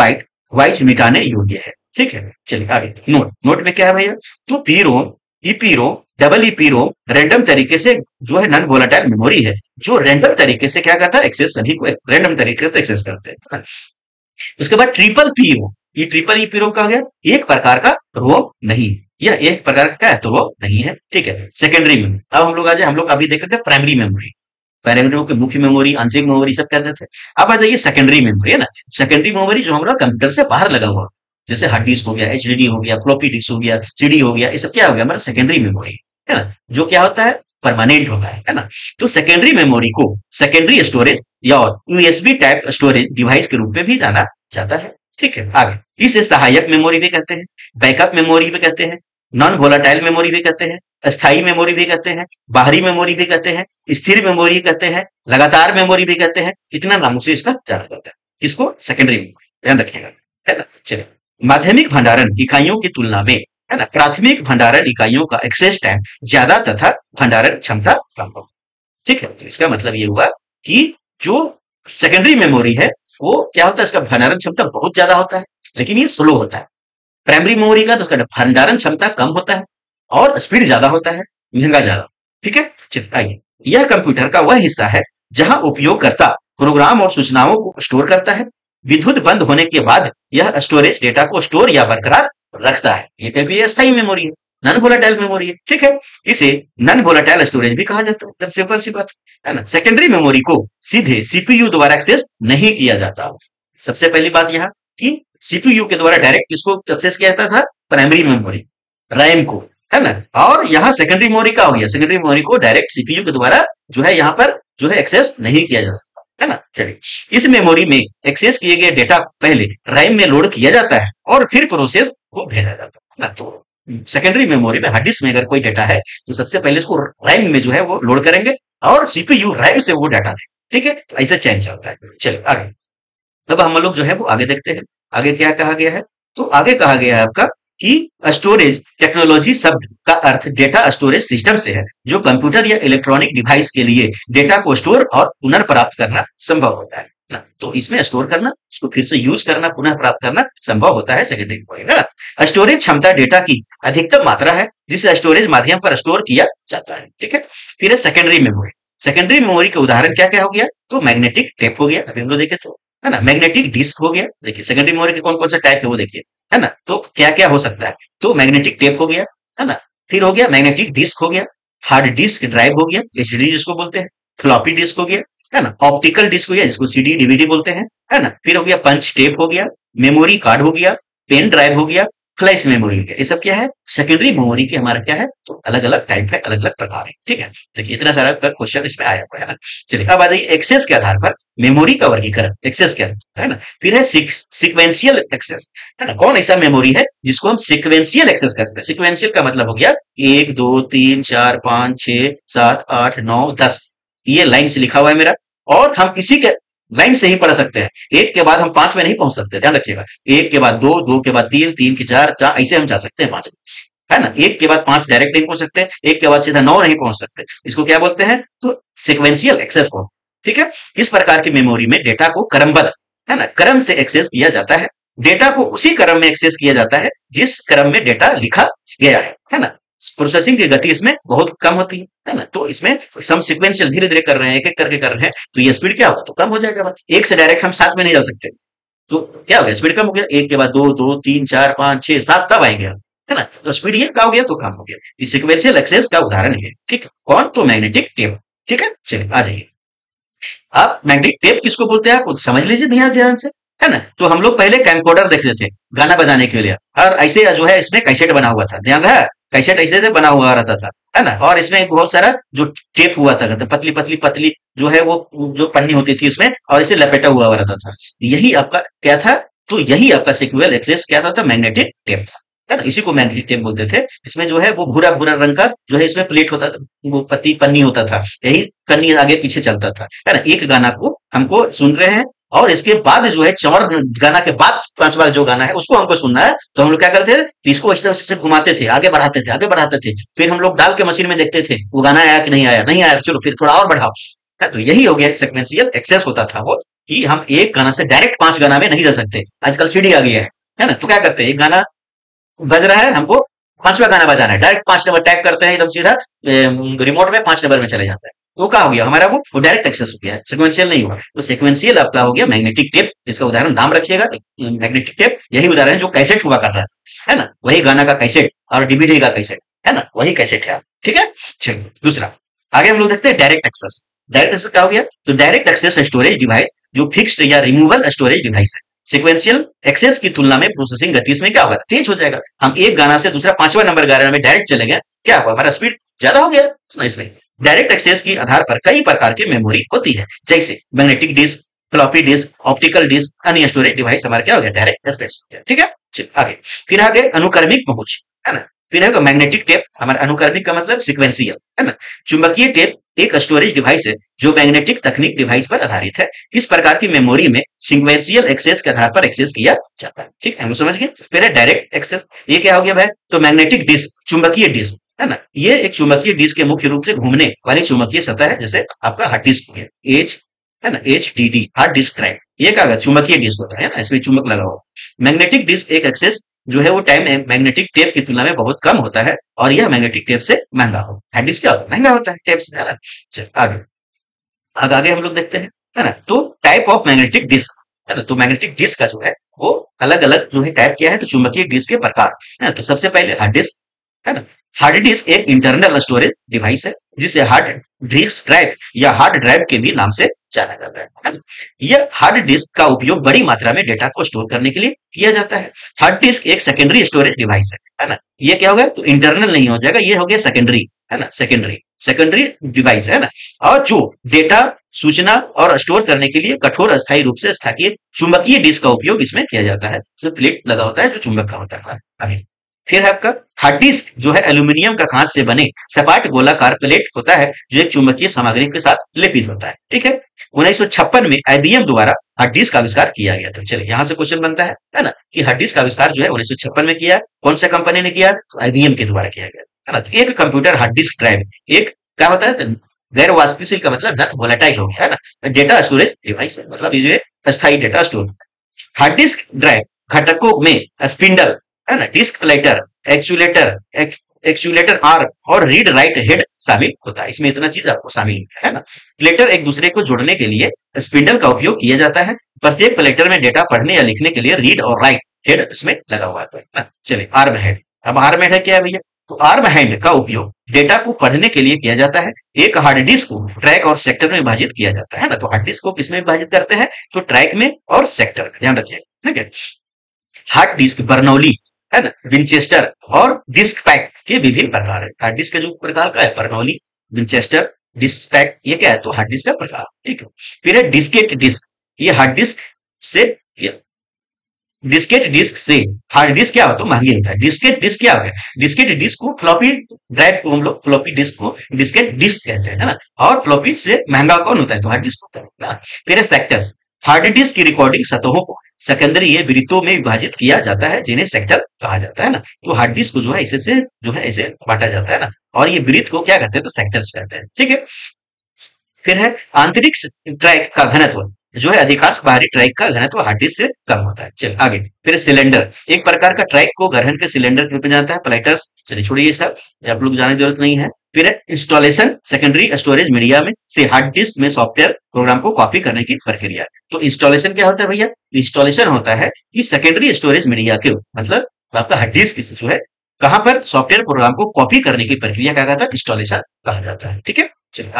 बाइट मिटाने योग्य है। ठीक है, चलिए आगे। नोट में क्या है भैया, तो पी रोम, ईपी रोम, डबल ईपी रोम रैंडम तरीके से जो है नॉन वोलेटाइल मेमोरी है जो रैंडम तरीके से क्या करता है, एक्सेस सभी को रैंडम तरीके से एक्सेस करते हैं। उसके बाद ट्रिपल पी रोम, ये ट्रिपल ईपी रोम का हो गया, एक प्रकार का रोम नहीं, यह एक प्रकार का है तो वो नहीं है। ठीक है, सेकेंडरी मेमोरी। अब हम लोग आ जाए, हम लोग अभी देख रहे थे प्राइमरी मेमोरी, प्राइमरी के मुख्य मेमोरी, आंतरिक मेमोरी सब कहते थे। अब आ जाइए सेकेंडरी मेमोरी, है ना। सेकेंडरी मेमोरी जो हमारा कंप्यूटर से बाहर लगा हुआ, जैसे हार्ड डिस्क हो गया, एचडीडी हो गया, फ्लॉपी डिस्क हो गया, सीडी हो गया, ये सब क्या हो गया, हमारा सेकेंडरी मेमोरी, है ना। जो क्या होता है, परमानेंट होता है ना। तो सेकेंडरी मेमोरी को सेकेंडरी स्टोरेज या यूएसबी टाइप स्टोरेज डिवाइस के रूप में भी जाना जाता है। ठीक है, आगे इसे सहायक मेमोरी भी कहते हैं, बैकअप मेमोरी भी कहते हैं, नॉन वोलाटाइल मेमोरी भी कहते हैं, अस्थाई मेमोरी भी कहते हैं, बाहरी मेमोरी भी कहते हैं, स्थिर मेमोरी कहते हैं, लगातार मेमोरी भी कहते हैं। इतना नामों से इसका जाना जाता है। किसको? सेकेंडरी मेमोरी, ध्यान रखिएगा, है ना। चलिए, माध्यमिक भंडारण इकाइयों की तुलना में, है ना, प्राथमिक भंडारण इकाइयों का एक्सेस टाइम ज्यादा तथा भंडारण क्षमता कम हो। ठीक है, तो इसका मतलब ये हुआ कि जो सेकेंडरी मेमोरी है वो क्या होता है, इसका भंडारण क्षमता बहुत ज्यादा होता है, लेकिन ये स्लो होता है। प्राइमरी मेमोरी का तो उसका भंडारण क्षमता कम होता है और स्पीड ज्यादा होता है, महंगा ज्यादा। ठीक है, चलिए आइए, यह कंप्यूटर का वह हिस्सा है जहां उपयोगकर्ता प्रोग्राम और सूचनाओं को स्टोर करता है। विद्युत बंद होने के बाद यह स्टोरेज डेटा को स्टोर या बरकरार रखता है। ये कभी अस्थायी मेमोरी है, नॉन वोलाटाइल मेमोरी है। ठीक है, इसे नॉन वोलाटाइल स्टोरेज भी कहा जाता है। एकदम सिंपल सी बात है ना। सेकेंडरी मेमोरी को सीधे सीपीयू द्वारा एक्सेस नहीं किया जाता। सबसे पहली बात यह कि सीपीयू के द्वारा डायरेक्ट इसको एक्सेस किया जाता था, प्राइमरी मेमोरी रैम को, है ना। और यहाँ सेकेंडरी मेमोरी का हो गया, सेकेंडरी मेमोरी को डायरेक्ट सीपीयू के द्वारा जो है यहाँ पर जो है एक्सेस नहीं किया जा सकता, है ना। चलिए, इस मेमोरी में एक्सेस किए गए डेटा पहले रैम में लोड किया जाता है और फिर प्रोसेस को भेजा जाता है ना। तो सेकेंडरी मेमोरी में, हार्ड डिस्क में अगर कोई डेटा है तो सबसे पहले इसको रैम में जो है वो लोड करेंगे और सीपीयू रैम से वो डाटा लेंगे। ठीक है, तो ऐसे चेंज होता है। चलिए आगे, अब हम लोग जो है वो आगे देखते हैं। आगे क्या कहा गया है? तो आगे कहा गया है आपका कि स्टोरेज टेक्नोलॉजी शब्द का अर्थ डेटा स्टोरेज सिस्टम से है, जो कंप्यूटर या इलेक्ट्रॉनिक डिवाइस के लिए डेटा को स्टोर और पुनर्प्राप्त करना संभव होता है ना। तो इसमें स्टोर करना, उसको फिर से यूज करना, पुनः प्राप्त करना संभव होता है सेकेंडरी मेमोरी में ना। स्टोरेज क्षमता डेटा की अधिकतम मात्रा है जिसे स्टोरेज माध्यम पर स्टोर किया जाता है। ठीक है, फिर है सेकेंडरी मेमोरी। सेकेंडरी मेमोरी के उदाहरण क्या क्या हो गया? तो मैग्नेटिक टेप हो गया, अभी हम लोग देखे तो, है ना। मैग्नेटिक डिस्क हो गया, देखिए सेकेंडरी मेमोरी के कौन कौन सा टाइप है वो देखिए, है ना। तो क्या क्या हो सकता है? तो मैग्नेटिक टेप हो गया, है ना। फिर हो गया मैग्नेटिक डिस्क हो गया, हार्ड डिस्क ड्राइव हो गया, एचडीडी जिसको बोलते हैं, फ्लॉपी डिस्क हो गया, है ना। ऑप्टिकल डिस्क हो गया जिसको सीडी डीवीडी बोलते हैं, है ना। फिर हो गया पंच टेप हो गया, मेमोरी कार्ड हो गया, पेन ड्राइव हो गया, फ्लैश मेमोरी हो गया। ये सब क्या है? सेकेंडरी मेमोरी के हमारा क्या है? तो अलग अलग टाइप है, अलग अलग प्रकार है। ठीक है, देखिए इतना सारा क्वेश्चन इसमें आया हुआ है ना। चलिए अब आ जाइए एक्सेस के आधार पर मेमोरी का वर्गीकरण। एक्सेस क्या है ना। फिर है सीक्वेंशियल एक्सेस, है ना। कौन ऐसा मेमोरी है जिसको हम सीक्वेंशियल एक्सेस करते हैं? सीक्वेंशियल का मतलब हो गया 1 2 3 4 5 6 7 8 9 10, ये लाइन से लिखा हुआ है मेरा, और हम किसी के लाइन से ही पढ़ सकते हैं। एक के बाद हम 5 में नहीं पहुंच सकते, ध्यान रखिएगा। एक के बाद 2, 2 के बाद 3, 3 के 4, 4 ऐसे हम जा सकते हैं 5 में, है ना। एक के बाद 5 डायरेक्ट नहीं पहुंच सकते, एक के बाद सीधा 9 नहीं पहुंच सकते। इसको क्या बोलते हैं? तो सीक्वेंशियल एक्सेस को। ठीक है, इस प्रकार की मेमोरी में डेटा को क्रमबद्ध, है ना, क्रम से एक्सेस किया जाता है। डेटा को उसी क्रम में एक्सेस किया जाता है जिस क्रम में डेटा लिखा गया है ना। प्रोसेसिंग की गति इसमें बहुत कम होती है ना। तो इसमें हम सीक्वेंशियल धीरे धीरे कर रहे हैं, एक एक करके कर रहे हैं, तो ये स्पीड क्या होगा? तो कम हो जाएगा। एक से डायरेक्ट हम 7 में नहीं जा सकते, तो क्या हो गया? स्पीड कम हो गया। एक के बाद 2 2 3 4 5 6 7 तब आएंगे हम, है ना। तो स्पीड ये क्या हो गया? तो कम हो गया। ये सीक्वेंशियल एक्सेस का उदाहरण है। ठीक है, कौन? तो मैग्नेटिक टेप। ठीक है, चलिए आ जाइए। आप मैग्नेटिक टेप किसको बोलते हैं? आप समझ लीजिए ध्यान ध्यान से, है ना। तो हम लोग पहले कैमकोडर देखते थे गाना बजाने के लिए, और ऐसे जो है इसमें कैसेट बना हुआ था, ध्यान रहा, कैसेट ऐसे से बना हुआ रहता था, है ना। और इसमें बहुत सारा जो टेप हुआ था, पतली पतली पतली जो है वो जो पन्नी होती थी उसमें, और इसे लपेटा हुआ रहता था। यही आपका क्या था? तो यही आपका सीक्वेंशियल एक्सेस क्या था? मैग्नेटिक टेप था, है ना। इसी को मैग्नेटिक टेप बोलते थे। इसमें जो है वो भूरा भूरा रंग का जो है इसमें प्लेट होता था, वो पत्ती पन्नी होता था, यही पन्नी आगे पीछे चलता था, है ना। एक गाना को हमको सुन रहे हैं और इसके बाद जो है 4 गाना के बाद 5वां जो गाना है उसको हमको सुनना है, तो हम लोग क्या करते थे? इसको इस तरह से घुमाते थे, आगे बढ़ाते थे, आगे बढ़ाते थे। फिर हम लोग डाल के मशीन में देखते थे वो गाना आया कि नहीं आया, नहीं आया, चलो फिर थोड़ा और बढ़ाओ। तो यही हो गया सीक्वेंशियल एक्सेस होता था वो, कि हम एक गाना से डायरेक्ट 5 गाना में नहीं जा सकते। आजकल सीडी आ गया है ना। तो क्या करते हैं? एक गाना बज रहा है, हमको 5वां गाना बजाना है, डायरेक्ट 5 नंबर टैप करते हैं एकदम सीधा रिमोट में 5 नंबर में चले जाता है। तो क्या हो गया हमारा? वो डायरेक्ट एक्सेस हो गया है, सीक्वेंशियल नहीं हुआ। तो सीक्वेंशियल आपका हो गया मैग्नेटिक टेप। इसका उदाहरण नाम रखिएगा, मैग्नेटिक टेप। यही उदाहरण जो कैसेट हुआ करता है ना, वही गाना का कैसेट और डीवीडी का कैसेट, है ना, वही कैसेट है। ठीक है, चलिए दूसरा आगे हम लोग देखते हैं डायरेक्ट एक्सेस। डायरेक्ट एक्सेस क्या हो गया? तो डायरेक्ट एक्सेस स्टोरेज डिवाइस जो फिक्स्ड या रिमूवल स्टोरेज डिवाइस है। सीक्वेंशियल एक्सेस की तुलना में प्रोसेसिंग गति इसमें क्या होगा? तेज हो जाएगा। हम एक गाना से दूसरा 5वां नंबर गाना में डायरेक्ट चले गए, क्या होगा? हमारा स्पीड ज्यादा हो गया। इसमें डायरेक्ट एक्सेस के आधार पर कई प्रकार की मेमोरी होती है, जैसे magnetic disk, floppy disk, optical disc, अन्य स्टोरेज डिवाइस हमारा क्या हो गया? डायरेक्ट एक्सेस हो गया। ठीक है, चलिए आगे। फिर आगे अनुक्रमिक पहुंच, है ना। फिर है मैग्नेटिक टेप, हमारा अनुकरणिक का मतलब सिक्वेंशियल, है ना। चुंबकीय टेप एक स्टोरेज डिवाइस है जो मैग्नेटिक तकनीक डिवाइस पर आधारित है। इस प्रकार की मेमोरी में सिक्वेंशियल एक्सेस के आधार पर एक्सेस किया जाता है। ठीक है, हम समझ गए। फिर है डायरेक्ट एक्सेस, ये क्या हो गया भाई, तो मैग्नेटिक डिस्क, चुंबकीय डिस्क, है ना। ये एक चुंबकीय डिस्क के मुख्य रूप से घूमने वाली चुंबकीय सतह है, जैसे आपका हार्ड डिस्क हो गया, एच, है ना, HDD, हार्ड डिस्क ड्राइव, ये क्या चुंबकीय डिस्क होता है ना, इसमें चुंबक लगा हुआ। मैग्नेटिक डिस्क एक एक्सेस जो है वो टाइम मैग्नेटिक टेप की तुलना में बहुत कम होता है और यह मैग्नेटिक टेप से महंगा हो। हार्ड डिस्क क्या होता है, महंगा होता है टेप से, है ना। चल आगे, आगे हम लोग देखते हैं, है ना। तो टाइप ऑफ मैग्नेटिक डिस्क, है ना। तो मैग्नेटिक डिस्क का जो है वो अलग अलग जो है टाइप किया है, तो चुंबकीय डिस्क के प्रकार, है ना। तो सबसे पहले हार्ड डिस्क, है ना। हार्ड डिस्क एक इंटरनल स्टोरेज डिवाइस है जिसे हार्ड डिस्क ड्राइव या हार्ड ड्राइव के भी नाम से जाना जाता है ना। यह हार्ड डिस्क का उपयोग बड़ी मात्रा में डेटा को स्टोर करने के लिए किया जाता है। हार्ड डिस्क एक सेकेंडरी स्टोरेज डिवाइस है ना। ये क्या होगा, तो इंटरनल नहीं हो जाएगा, ये हो गया सेकेंडरी, है ना, सेकेंडरी डिवाइस, है ना। और जो डेटा, सूचना और स्टोर करने के लिए कठोर अस्थायी रूप से स्थायी चुंबकीय डिस्क का उपयोग इसमें किया जाता है, जिसमें प्लेट लगा होता है जो चुंबक का होता है। आगे फिर है आपका हार्ड डिस्क जो है एल्यूमिनियम का खांच से बने सपाट गोलाकार प्लेट होता है जो एक चुंबकीय सामग्री के साथ लेपित होता है। ठीक है, 1956 में IBM द्वारा हार्ड डिस्क का आविष्कार किया गया था। चलिए यहां से क्वेश्चन बनता है ना, कि हार्ड डिस्क का आविष्कार जो है 1956 में किया, कौन सा कंपनी ने किया, तो IBM के द्वारा किया गया, है ना। तो एक कंप्यूटर हार्ड डिस्क ड्राइव एक क्या होता है, तो गैर वाष्पशील का मतलब नॉन वोलेटाइल हो गया, है ना, डेटा स्टोरेज डिवाइस है, मतलब ये जो है अस्थायी data store. Hard disk drive घटकों में स्पिंडल, है ना, डिस्क प्लेटर, एक्चुएटर आर्म और रीड राइट हेड शामिल होता है। इसमें इतना चीज आपको शामिल है ना। प्लेटर एक दूसरे को जोड़ने के लिए स्पिंडल का उपयोग किया जाता है। प्रत्येक प्लेटर में डेटा पढ़ने या लिखने के लिए रीड और राइट हेड इसमें लगा हुआ है। चलिए आर्म हेड, अब आर्म हेड है क्या है भैया, तो आर्म हैंड का उपयोग डेटा को पढ़ने के लिए किया जाता है। एक हार्ड डिस्क को ट्रैक और सेक्टर में विभाजित किया जाता है ना। तो हार्ड डिस्क को किसमें विभाजित करते हैं, तो ट्रैक में और सेक्टर में, ध्यान रखिएगा। ठीक है, हार्ड डिस्क बर्नौली, है ना, विंचेस्टर और डिस्क पैक के विभिन्न प्रकार है। हार्ड डिस्क के जो प्रकार का है बर्नौली, विंचेस्टर, डिस्क पैक, ये क्या है, तो हार्ड डिस्क का प्रकार। ठीक है, फिर है डिस्केट डिस्क, ये हार्ड डिस्क से डिस्केट डिस्क से हार्ड डिस्क क्या होता है, महंगी होता है। डिस्केट डिस्क क्या है, डिस्केट डिस्क को फ्लॉपी ड्राइव को हम लोग फ्लॉपी डिस्क को डिस्केट डिस्क कहते हैं, है ना। और फ्लॉपी से महंगा कौन होता है, तो हार्ड डिस्क होता है ना। फिर है सेक्टर्स, हार्ड डिस्क की रिकॉर्डिंग सतहों को सेकेंडरी वृत्तों में विभाजित किया जाता है जिन्हें सेक्टर कहा जाता है ना। तो हार्ड डिस्क को जो है इसे से जो है ऐसे बांटा जाता है ना, और ये वृत्त को क्या कहते हैं, तो सेक्टर्स कहते हैं। ठीक है, फिर है आंतरिक ट्रैक का घनत्व जो है अधिकांश बाहरी ट्रैक का घनत्व हार्ड डिस्क से कम होता है। चल आगे, फिर सिलेंडर एक प्रकार का ट्रैक को गठन के सिलेंडर के रूप में जाता है। प्लेटर्स, चलिए छोड़िए सब, आप लोग जाने की जरूरत नहीं है। फिर है इंस्टॉलेशन, सेकेंडरी स्टोरेज मीडिया में से हार्ड डिस्क में सॉफ्टवेयर प्रोग्राम को कॉपी करने की प्रक्रिया। तो इंस्टॉलेशन क्या होता है भैया, इंस्टॉलेशन होता है कि सेकेंडरी स्टोरेज मीडिया के मतलब आपका हार्ड डिस्क जो है कहां पर सॉफ्टवेयर प्रोग्राम को कॉपी करने की प्रक्रिया क्या कहता है, इंस्टॉलेशन कहा जाता है। ठीक है, चलिए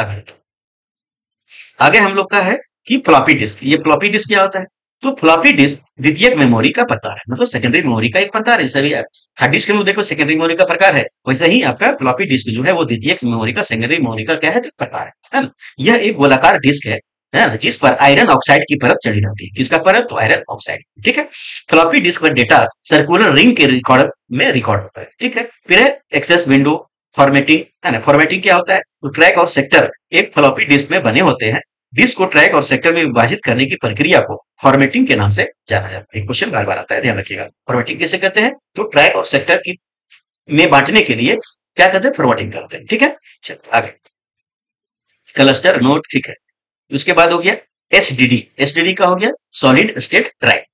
आगे हम लोग का है कि फ्लॉपी डिस्क। ये फ्लॉपी डिस्क क्या होता है, तो फ्लॉपी डिस्क द्वितीयक मेमोरी का प्रकार है, मतलब सेकेंडरी मेमोरी का एक प्रकार है। सभी हार्ड डिस्क में देखो सेकेंडरी मेमोरी का प्रकार है, वैसे ही आपका फ्लॉपी डिस्क जो है वो द्वितीयक मेमोरी का सेकेंडरी मेमोरी का क्या है, तो प्रकार है ना। यह एक गोलाकार डिस्क है ना, जिस पर आयरन ऑक्साइड की परत चढ़ी रहती है। किसका परत, तो आयरन ऑक्साइड। ठीक है, फ्लॉपी डिस्क पर डेटा सर्कुलर रिंग के रिकॉर्ड में रिकॉर्ड होता है। ठीक है, फिर है एक्सेस विंडो, फॉर्मेटिंग, है ना। फॉर्मेटिंग क्या होता है, तो ट्रैक और सेक्टर एक फ्लॉपी डिस्क में बने होते हैं। डिस्क को ट्रैक और सेक्टर में विभाजित करने की प्रक्रिया को फॉर्मेटिंग के नाम से जाना जाता है। क्वेश्चन बार बार आता है, ध्यान रखिएगा। फॉर्मेटिंग कैसे कहते हैं, तो ट्रैक और सेक्टर की में बांटने के लिए क्या कहते हैं, फॉर्मेटिंग करते हैं। ठीक है, चलो आगे क्लस्टर नोड। ठीक है, उसके बाद हो गया एसडीडी। एसडीडी का हो गया सॉलिड स्टेट ड्राइव।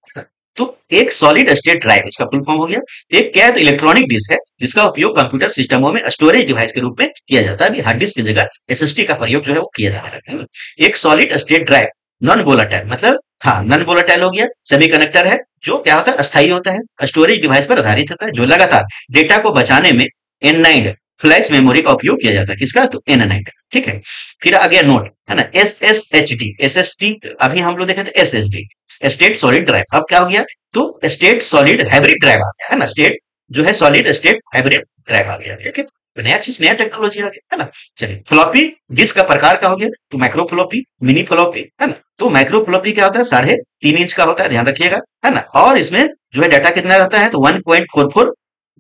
तो एक सॉलिड स्टेट ड्राइव इसका फुल फॉर्म हो गया, एक क्या है, तो इलेक्ट्रॉनिक डिस्क है जिसका उपयोग कंप्यूटर सिस्टमों में स्टोरेज डिवाइस के रूप में किया जाता है। हार्ड डिस्क की जगह एसएसडी का प्रयोग जो है वो किया जा रहा है। एक solid state drive non volatile, मतलब हाँ नॉन वोलेटाइल हो गया, सेमीकंडक्टर है जो क्या होता है, अस्थायी होता है, स्टोरेज डिवाइस पर आधारित होता है, जो लगातार डेटा को बचाने में एनाइड फ्लैश मेमोरी का उपयोग किया जाता है। किसका, तो एनाइड। ठीक है, फिर आ गया नोट, है ना, एसएसएचडी। एसएसडी अभी हम लोग देखे थे, एसएसडी स्टेट सॉलिड ड्राइव। अब क्या हो गया, तो स्टेट सॉलिड हाइब्रिड ड्राइव आ गया, है ना। स्टेट जो है सॉलिड स्टेट हाइब्रिड ड्राइव आ गया। ठीक है, नया चीज, नया टेक्नोलॉजी आ गया, है ना। चलिए फ्लॉपी डिस्क का प्रकार का हो गया, तो माइक्रो फ्लॉपी, मिनी फ्लॉपी, है ना। तो माइक्रो फ्लॉपी क्या होता है, 3.5 इंच का होता है, ध्यान रखिएगा, है ना। और इसमें जो है डाटा कितना रहता है, तो 1.44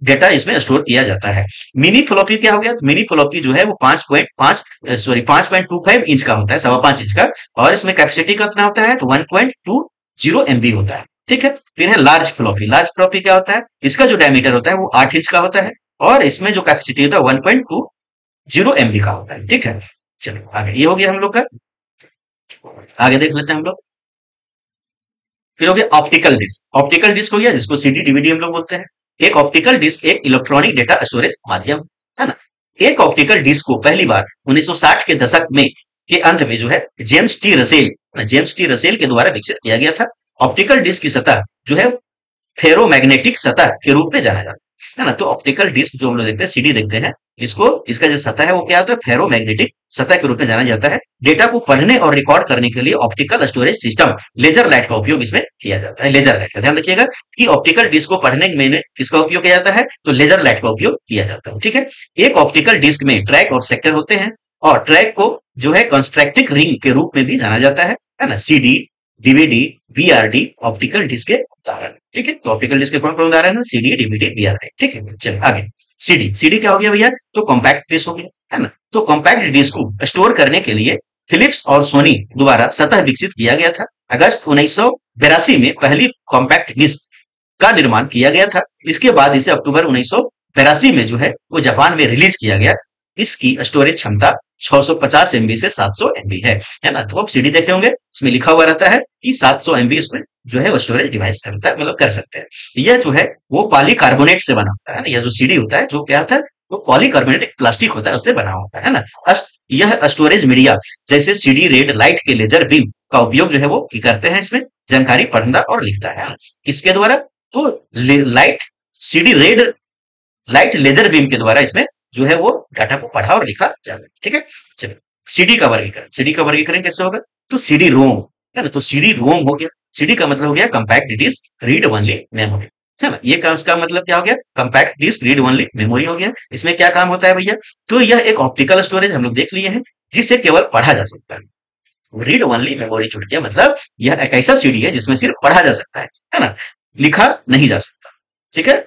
डेटा इसमें स्टोर किया जाता है। मिनी फ्लॉपी क्या हो गया? मिनी फ्लॉपी जो है वो 5.25 इंच का होता है, 5.25 इंच का, और इसमें कैपेसिटी कितना होता है? तो 1.20 MB होता है। ठीक है। फिर है लार्ज फ्लॉपी। लार्ज फ्लॉपी क्या होता है? इसका जो डायमीटर होता है वो 8 इंच का होता है, और इसमें जो कैपेसिटी होता है 1.20 MB का होता है। ठीक है। चलो आगे, ये हो गया हम लोग का। आगे देख लेते हैं हम लोग। फिर हो गया ऑप्टिकल डिस्क। ऑप्टिकल डिस्क हो गया जिसको सीडी डीवीडी हम लोग बोलते हैं। एक ऑप्टिकल डिस्क एक इलेक्ट्रॉनिक डेटा स्टोरेज माध्यम है ना। एक ऑप्टिकल डिस्क को पहली बार 1960 के दशक में के अंत में जो है जेम्स टी रसेल के द्वारा विकसित किया गया था। ऑप्टिकल डिस्क की सतह जो है फेरोमैग्नेटिक सतह के रूप में जाना जाता है ना। तो ऑप्टिकल डिस्क जो हम लोग देखते हैं, सीडी देखते हैं, इसको इसका जो सतह है वो क्या होता है? फेरोमैग्नेटिक सतह के रूप में जाना जाता है। डेटा को पढ़ने और रिकॉर्ड करने के लिए optical storage system laser light का उपयोग इसमें किया जाता है। लेजर लाइट का ध्यान रखिएगा कि ऑप्टिकल डिस्क को पढ़ने में किसका उपयोग किया जाता है? तो लेजर लाइट का उपयोग किया जाता है। ठीक है। एक ऑप्टिकल डिस्क में ट्रैक और सेक्टर होते हैं, और ट्रैक को जो है कंस्ट्रक्टिव रिंग के रूप में भी जाना जाता है ना। CD, DVD, BRD optical disc के उदाहरण। ठीक है। तो ऑप्टिकल डिस्क के कौन कौन उदाहरण है? CD, DVD, BRD. ठीक है। चलिए आगे। सीडी। सीडी क्या हो गया भैया? तो कॉम्पैक्ट डिस्क हो गया, है ना। तो कॉम्पैक्ट डिस्क को स्टोर करने के लिए फिलिप्स और सोनी द्वारा सतह विकसित किया गया था। अगस्त 1982 में पहली कॉम्पैक्ट डिस्क का निर्माण किया गया था। इसके बाद इसे अक्टूबर 1982 में जो है वो जापान में रिलीज किया गया। इसकी स्टोरेज क्षमता 650 MB से 700 MB है ना। तो आप सीडी देखे होंगे, उसमें लिखा हुआ रहता है कि 700 MB उसमें जो है वो स्टोरेज डिवाइस करता है, मतलब कर सकते हैं। यह जो है वो पॉलीकार्बोनेट से बना होता है ना। यह जो सीडी होता है जो क्या होता है? वो पॉलीकार्बोनेट प्लास्टिक होता है, उससे बना होता है ना। यह स्टोरेज मीडिया जैसे सीडी रेड लाइट के लेजर बीम का उपयोग जो है वो करते हैं, इसमें जानकारी पढ़ना और लिखता है। किसके द्वारा? तो light CD red light laser beam के द्वारा इसमें जो है वो डाटा को पढ़ा और लिखा जाता है। ठीक है। चलिए सीडी का वर्गीकरण। सीडी का वर्गीकरण कैसे होगा? तो सीडी रोम है ना। तो सीडी रोम हो गया। सीडी का मतलब हो गया compact disc read only memory, है ना। ये इसका मतलब क्या हो गया? Compact disc read only memory हो गया। इसमें क्या काम होता है भैया? तो यह एक ऑप्टिकल स्टोरेज हम लोग देख लिए हैं जिसे केवल पढ़ा जा सकता है। रीड ओनली मेमोरी छूट गया, मतलब यह एक ऐसा सीडी है जिसमें सिर्फ पढ़ा जा सकता है ना, लिखा नहीं जा सकता। ठीक है।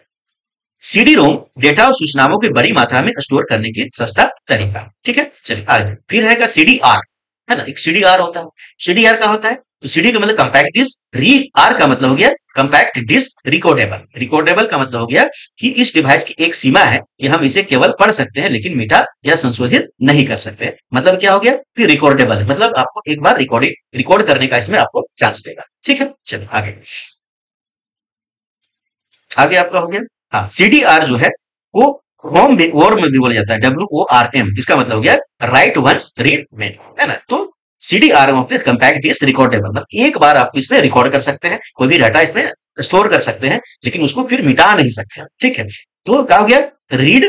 सीडी रोम डेटा और सूचनाओं की बड़ी मात्रा में स्टोर करने की सस्ता तरीका। ठीक है। चलिए आगे। फिर है सीडी आर, है ना। एक सीडी आर होता है। सीडी आर का होता है तो सीडी का मतलब कंपैक्ट डिस्क, री आर का मतलब हो गया कंपैक्ट डिस्क रिकॉर्डेबल। रिकॉर्डेबल का मतलब हो गया कि इस डिवाइस की एक सीमा है कि हम इसे केवल पढ़ सकते हैं लेकिन मिटा या संशोधित नहीं कर सकते। मतलब क्या हो गया? फिर रिकॉर्डेबल मतलब आपको एक बार रिकॉर्ड करने का इसमें आपको चांस देगा। ठीक है। चलो आगे। आगे आपका हो गया हाँ, सीडीआर जो है वो वॉर्म में भी बोला जाता है, WORM। इसका मतलब हो गया राइट वंस रीड मेनी, है ना। तो सीडीआर में कंपैक्ट डिस्क रिकॉर्डेबल, मतलब एक बार आप इसमें रिकॉर्ड कर सकते हैं, कोई भी डाटा इसमें स्टोर कर सकते हैं, लेकिन उसको फिर मिटा नहीं सकते। ठीक है। तो क्या हो गया? रीड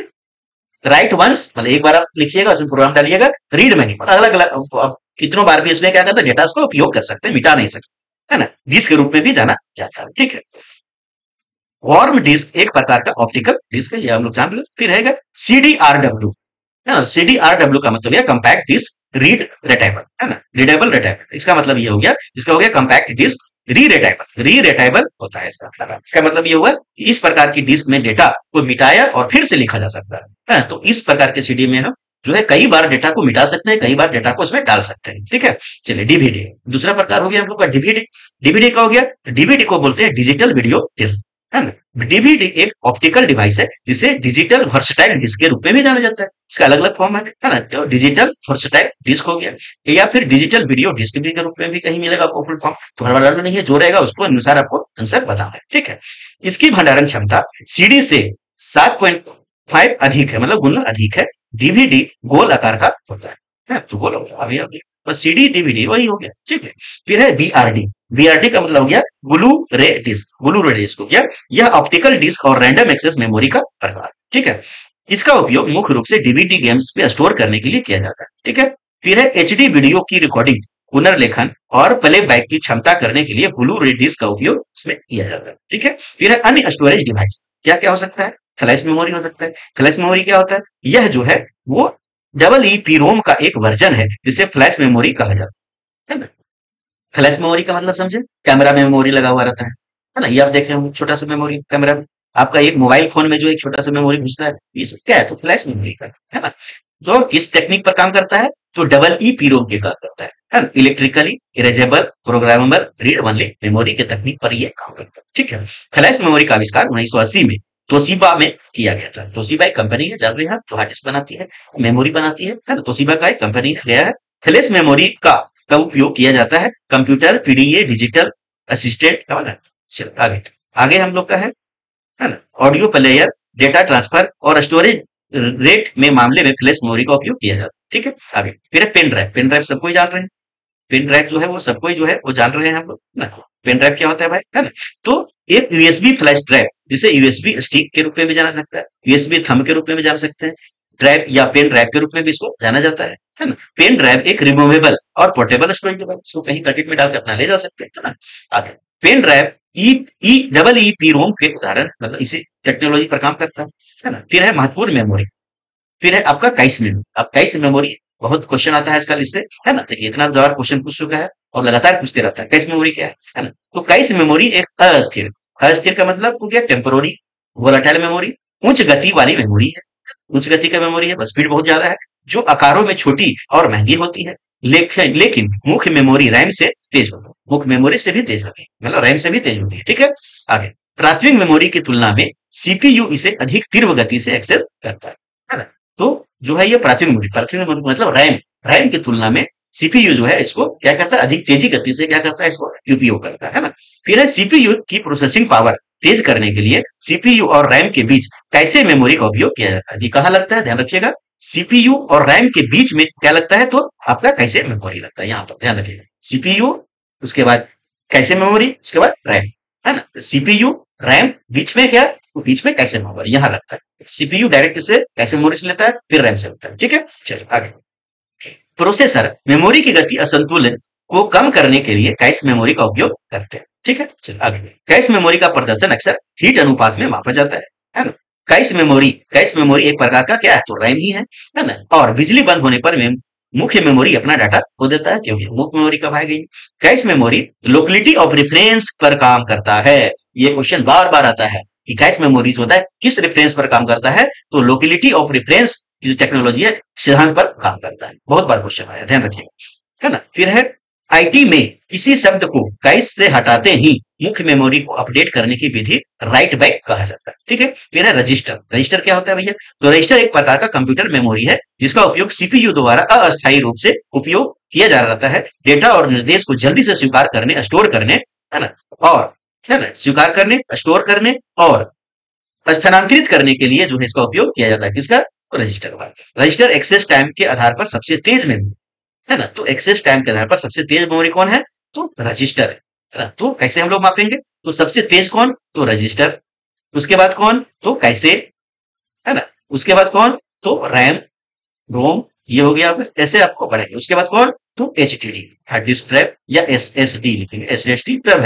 राइट वंस, मतलब एक बार आप लिखिएगा, उसमें प्रोग्राम डालिएगा। रीड मेनी मतलब अलग अलग कितनों बार भी इसमें क्या करता है? डेटा को उपयोग कर सकते हैं, मिटा नहीं सकते, है ना। डिस्क के रूप में भी जाना जाता है। ठीक है। वॉर्म डिस्क एक प्रकार का ऑप्टिकल डिस्क है, ये हम लोग जान लो। फिर है CDRW, है ना। CDRW का मतलब है कंपैक्ट डिस्क रीड रेटेबल, है ना। रीडेबल रेटेबल, इसका मतलब ये हो गया, इसका हो गया कंपैक्ट डिस्क री रेटेबल होता है इसका मतलब ये हुआ कि इस प्रकार की डिस्क में डेटा को मिटाया और फिर से लिखा जा सकता है। तो इस प्रकार के सीडी में हम जो है कई बार डेटा को मिटा सकते हैं, कई बार डेटा को उसमें डाल सकते हैं। ठीक है। चलिए डीवीडी दूसरा प्रकार हो गया हम लोग का डीवीडी। डीवीडी का हो गया, डीवीडी को बोलते हैं डिजिटल वीडियो डिस्क, है ना। डीवीडी एक ऑप्टिकल डिवाइस है जिसे डिजिटल वर्सटाइल डिस्क के रूप में भी जाना जाता है। इसका अलग अलग फॉर्म है ना। तो डिजिटल वर्सटाइल डिस्क हो गया, या फिर डिजिटल वीडियो डिस्क भी के रूप में भी कहीं मिलेगा आपको फुल फॉर्म। तो हड़बड़ाना नहीं है, जो रहेगा उसको अनुसार आपको आंसर बताना है। ठीक है। इसकी भंडारण क्षमता सीडी से 7.5 अधिक है, मतलब गुना अधिक है। डीवीडी गोल आकार का होता है। तो गोल अभी बस सीडी डीवीडी वही हो गया। ठीक है। फिर है बीआरडी। बीआरडी का मतलब हो गया ब्लू रे डिस्क। ब्लू रे डिस्क हो गया, यह ऑप्टिकल डिस्क और रैंडम एक्सेस मेमोरी का प्रकार। ठीक है। इसका उपयोग मुख्य रूप से डीवीडी गेम्स पे स्टोर करने के लिए किया जाता है। ठीक है। फिर है एचडी वीडियो की रिकॉर्डिंग, पुनर्लेखन और प्लेबैक की क्षमता करने के लिए ब्लू रे डिस्क का उपयोग इसमें किया जाता है। ठीक है। फिर है अन्य स्टोरेज डिवाइस, क्या क्या हो सकता है? फ्लैश मेमोरी हो सकता है। फ्लैश मेमोरी क्या होता है? यह जो है वो EEPROM का एक वर्जन है जिसे फ्लैश मेमोरी कहा जाता है ना। फ्लैश मेमोरी का मतलब समझे? कैमरा में मेमोरी लगा हुआ रहता है ना। ये आप देखे होंगे, छोटा सा मेमोरी कैमरा आपका एक मोबाइल फोन में जो एक छोटा सा मेमोरी घुसता है, ये सब क्या है, तो फ्लैश मेमोरी का है ना। तो किस टेक्निक पर काम करता है, तो डबल ई पीरोम के काम करता है ना। Electrically erasable programmable read only memory के तकनीक पर ये काम करता है, ठीक है। फ्लैश मेमोरी का आविष्कार 1980 में तोशिबा में किया गया था। तोशिबा एक कंपनी है, जान रहे हैं आप, जो हार्ड डिस्क बनाती है, मेमोरी बनाती है ना। तोशिबा का एक कंपनी गया है। फ्लैश मेमोरी का उपयोग किया जाता है कंप्यूटर, पीडीए, डिजिटल असिस्टेंट, चलो आगे आगे हम लोग का है ना। ऑडियो प्लेयर, डेटा ट्रांसफर और स्टोरेज रेट में मामले में फ्लैश मेमोरी का उपयोग किया जाता है, ठीक है। आगे फिर है पेन ड्राइव। पेन ड्राइव सबको ही जान रहे हैं, पेन ड्राइव जो है वो सबको ही जो है वो जान रहे हैं हम लोग ना। पेन ड्राइव क्या होता है भाई, है ना। तो एक यूएसबी फ्लैश ड्राइव, जिसे यूएसबी स्टिक के रूप में भी जाना सकता है, यूएसबी थंब के रूप में भी जान सकते हैं, ड्राइव या पेन ड्राइव के रूप में भी इसको जाना जाता है ना। पेन ड्राइव एक रिमूवेबल और पोर्टेबल स्टोरेज डिवाइस, इसको कहीं पैकेट में डाल के अपना ले जा सकते हैं, है ना। आगे pen drive E E double E P ROM के उदाहरण, मतलब इसी टेक्नोलॉजी पर काम करता है ना। फिर है महत्वपूर्ण मेमोरी, फिर है आपका कैश मेमोरी। अब कैश मेमोरी बहुत क्वेश्चन आता है आजकल इससे, है ना। देखिए इतना ज्यादा क्वेश्चन पूछ चुका है और लगातार पूछते रहता है कैश मेमोरी क्या है ना। तो कैश मेमोरी एक अस्थिर, अस्थिर का मतलब हो गया टेम्पोररी वोलाटाइल मेमोरी, उच्च गति वाली मेमोरी है। उच्च गति का मेमोरी है, स्पीड बहुत ज्यादा है, जो आकारों में छोटी और महंगी होती है, लेकिन मुख्य मेमोरी रैम से तेज होती है, मुख्य मेमोरी से भी तेज होती है, मतलब रैम से भी तेज होती है, ठीक है। आगे प्राथमिक मेमोरी की तुलना में सीपीयू इसे अधिक तीव्र गति से एक्सेस करता है ना। तो जो है ये प्राथमिक मेमोरी मतलब रैम, रैम की तुलना में सीपीयू जो है इसको क्या करता है, अधिक तेजी गति से क्या करता है, इसको उपयोग करता है ना। फिर है सीपीयू की प्रोसेसिंग पावर तेज करने के लिए सीपीयू और रैम के बीच कैसे मेमोरी का उपयोग किया जाता है। ये कहाँ लगता है, ध्यान रखिएगा, सीपीयू और रैम के बीच में क्या लगता है, तो आपका कैसे मेमोरी लगता है, यहाँ पर ध्यान रखिएगा। सीपीयू, उसके बाद कैसे मेमोरी, उसके बाद रैम, है ना। सीपीयू रैम बीच में क्या, बीच में कैसे मेमोरी यहाँ लगता है। सीपीयू डायरेक्ट से कैसे मेमोरी से लेता है, फिर रैम से लेता है, ठीक है। चलो आगे प्रोसेसर मेमोरी की गति असंतुलन को कम करने के लिए कैश मेमोरी का उपयोग करते हैं, ठीक है। चलो आगे कैश मेमोरी का प्रदर्शन अक्सर हीट अनुपात में मापा जाता है ना। कैश मेमोरी एक प्रकार का क्या है, तो रैम ही है ना। और बिजली बंद होने पर मुख्य मेमोरी अपना डाटा खो देता है, क्योंकि मुख्य मेमोरी कब आएगी। Cache memory locality of reference पर काम करता है। ये क्वेश्चन बार बार आता है कि कैश मेमोरी जो होता है किस रेफरेंस पर काम करता है, तो लोकेलिटी ऑफ रेफरेंस की जो टेक्नोलॉजी है सिद्धांत पर काम करता है। बहुत बार क्वेश्चन आया, ध्यान रखिएगा, है ना। फिर है आईटी में किसी शब्द को कैश से हटाते ही मुख्य मेमोरी को अपडेट करने की विधि राइट बैक कहा जाता है, ठीक है। फिर है रजिस्टर। रजिस्टर क्या होता है भैया, तो रजिस्टर एक प्रकार का कंप्यूटर मेमोरी है जिसका उपयोग सीपीयू द्वारा अस्थायी रूप से उपयोग किया जा रहा है, डेटा और निर्देश को जल्दी से स्वीकार करने, स्टोर करने, है ना, और है ना, स्वीकार करने, स्टोर करने और स्थानांतरित करने के लिए जो है इसका उपयोग किया जाता है, किसका, तो रजिस्टर का। रजिस्टर एक्सेस टाइम के आधार पर सबसे तेज मेमोरी है ना। तो एक्सेस टाइम के आधार पर सबसे तेज मेमोरी कौन है, तो रजिस्टर है ना। तो कैसे हम लोग मापेंगे, तो सबसे तेज कौन, तो रजिस्टर, उसके बाद कौन, तो कैसे, है ना, उसके बाद कौन, तो रैम रोम, ये हो गया। ऐसे आपको बढ़ेंगे, उसके बाद कौन, तो एचडीडी हार्ड डिस्क ड्राइव या एसएसडी लिखेंगे, एसएसडी ड्राइव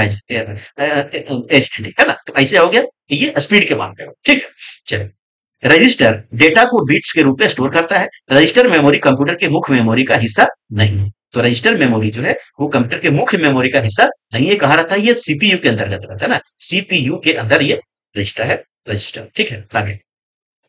एचडीडी, है ना। तो ऐसे हो गया, ये स्पीड के मामले में, ठीक है। चलिए रजिस्टर डेटा को बिट्स के रूप में स्टोर करता है। रजिस्टर मेमोरी कंप्यूटर के मुख्य मेमोरी का हिस्सा नहीं है। तो रजिस्टर मेमोरी जो है वो कंप्यूटर के मुख्य मेमोरी का हिस्सा नहीं है। कहाँ रहता है, ये सीपीयू के अंतर्गत रहता है ना, सीपीयू के अंदर ये रजिस्टर है, रजिस्टर, ठीक है। आगे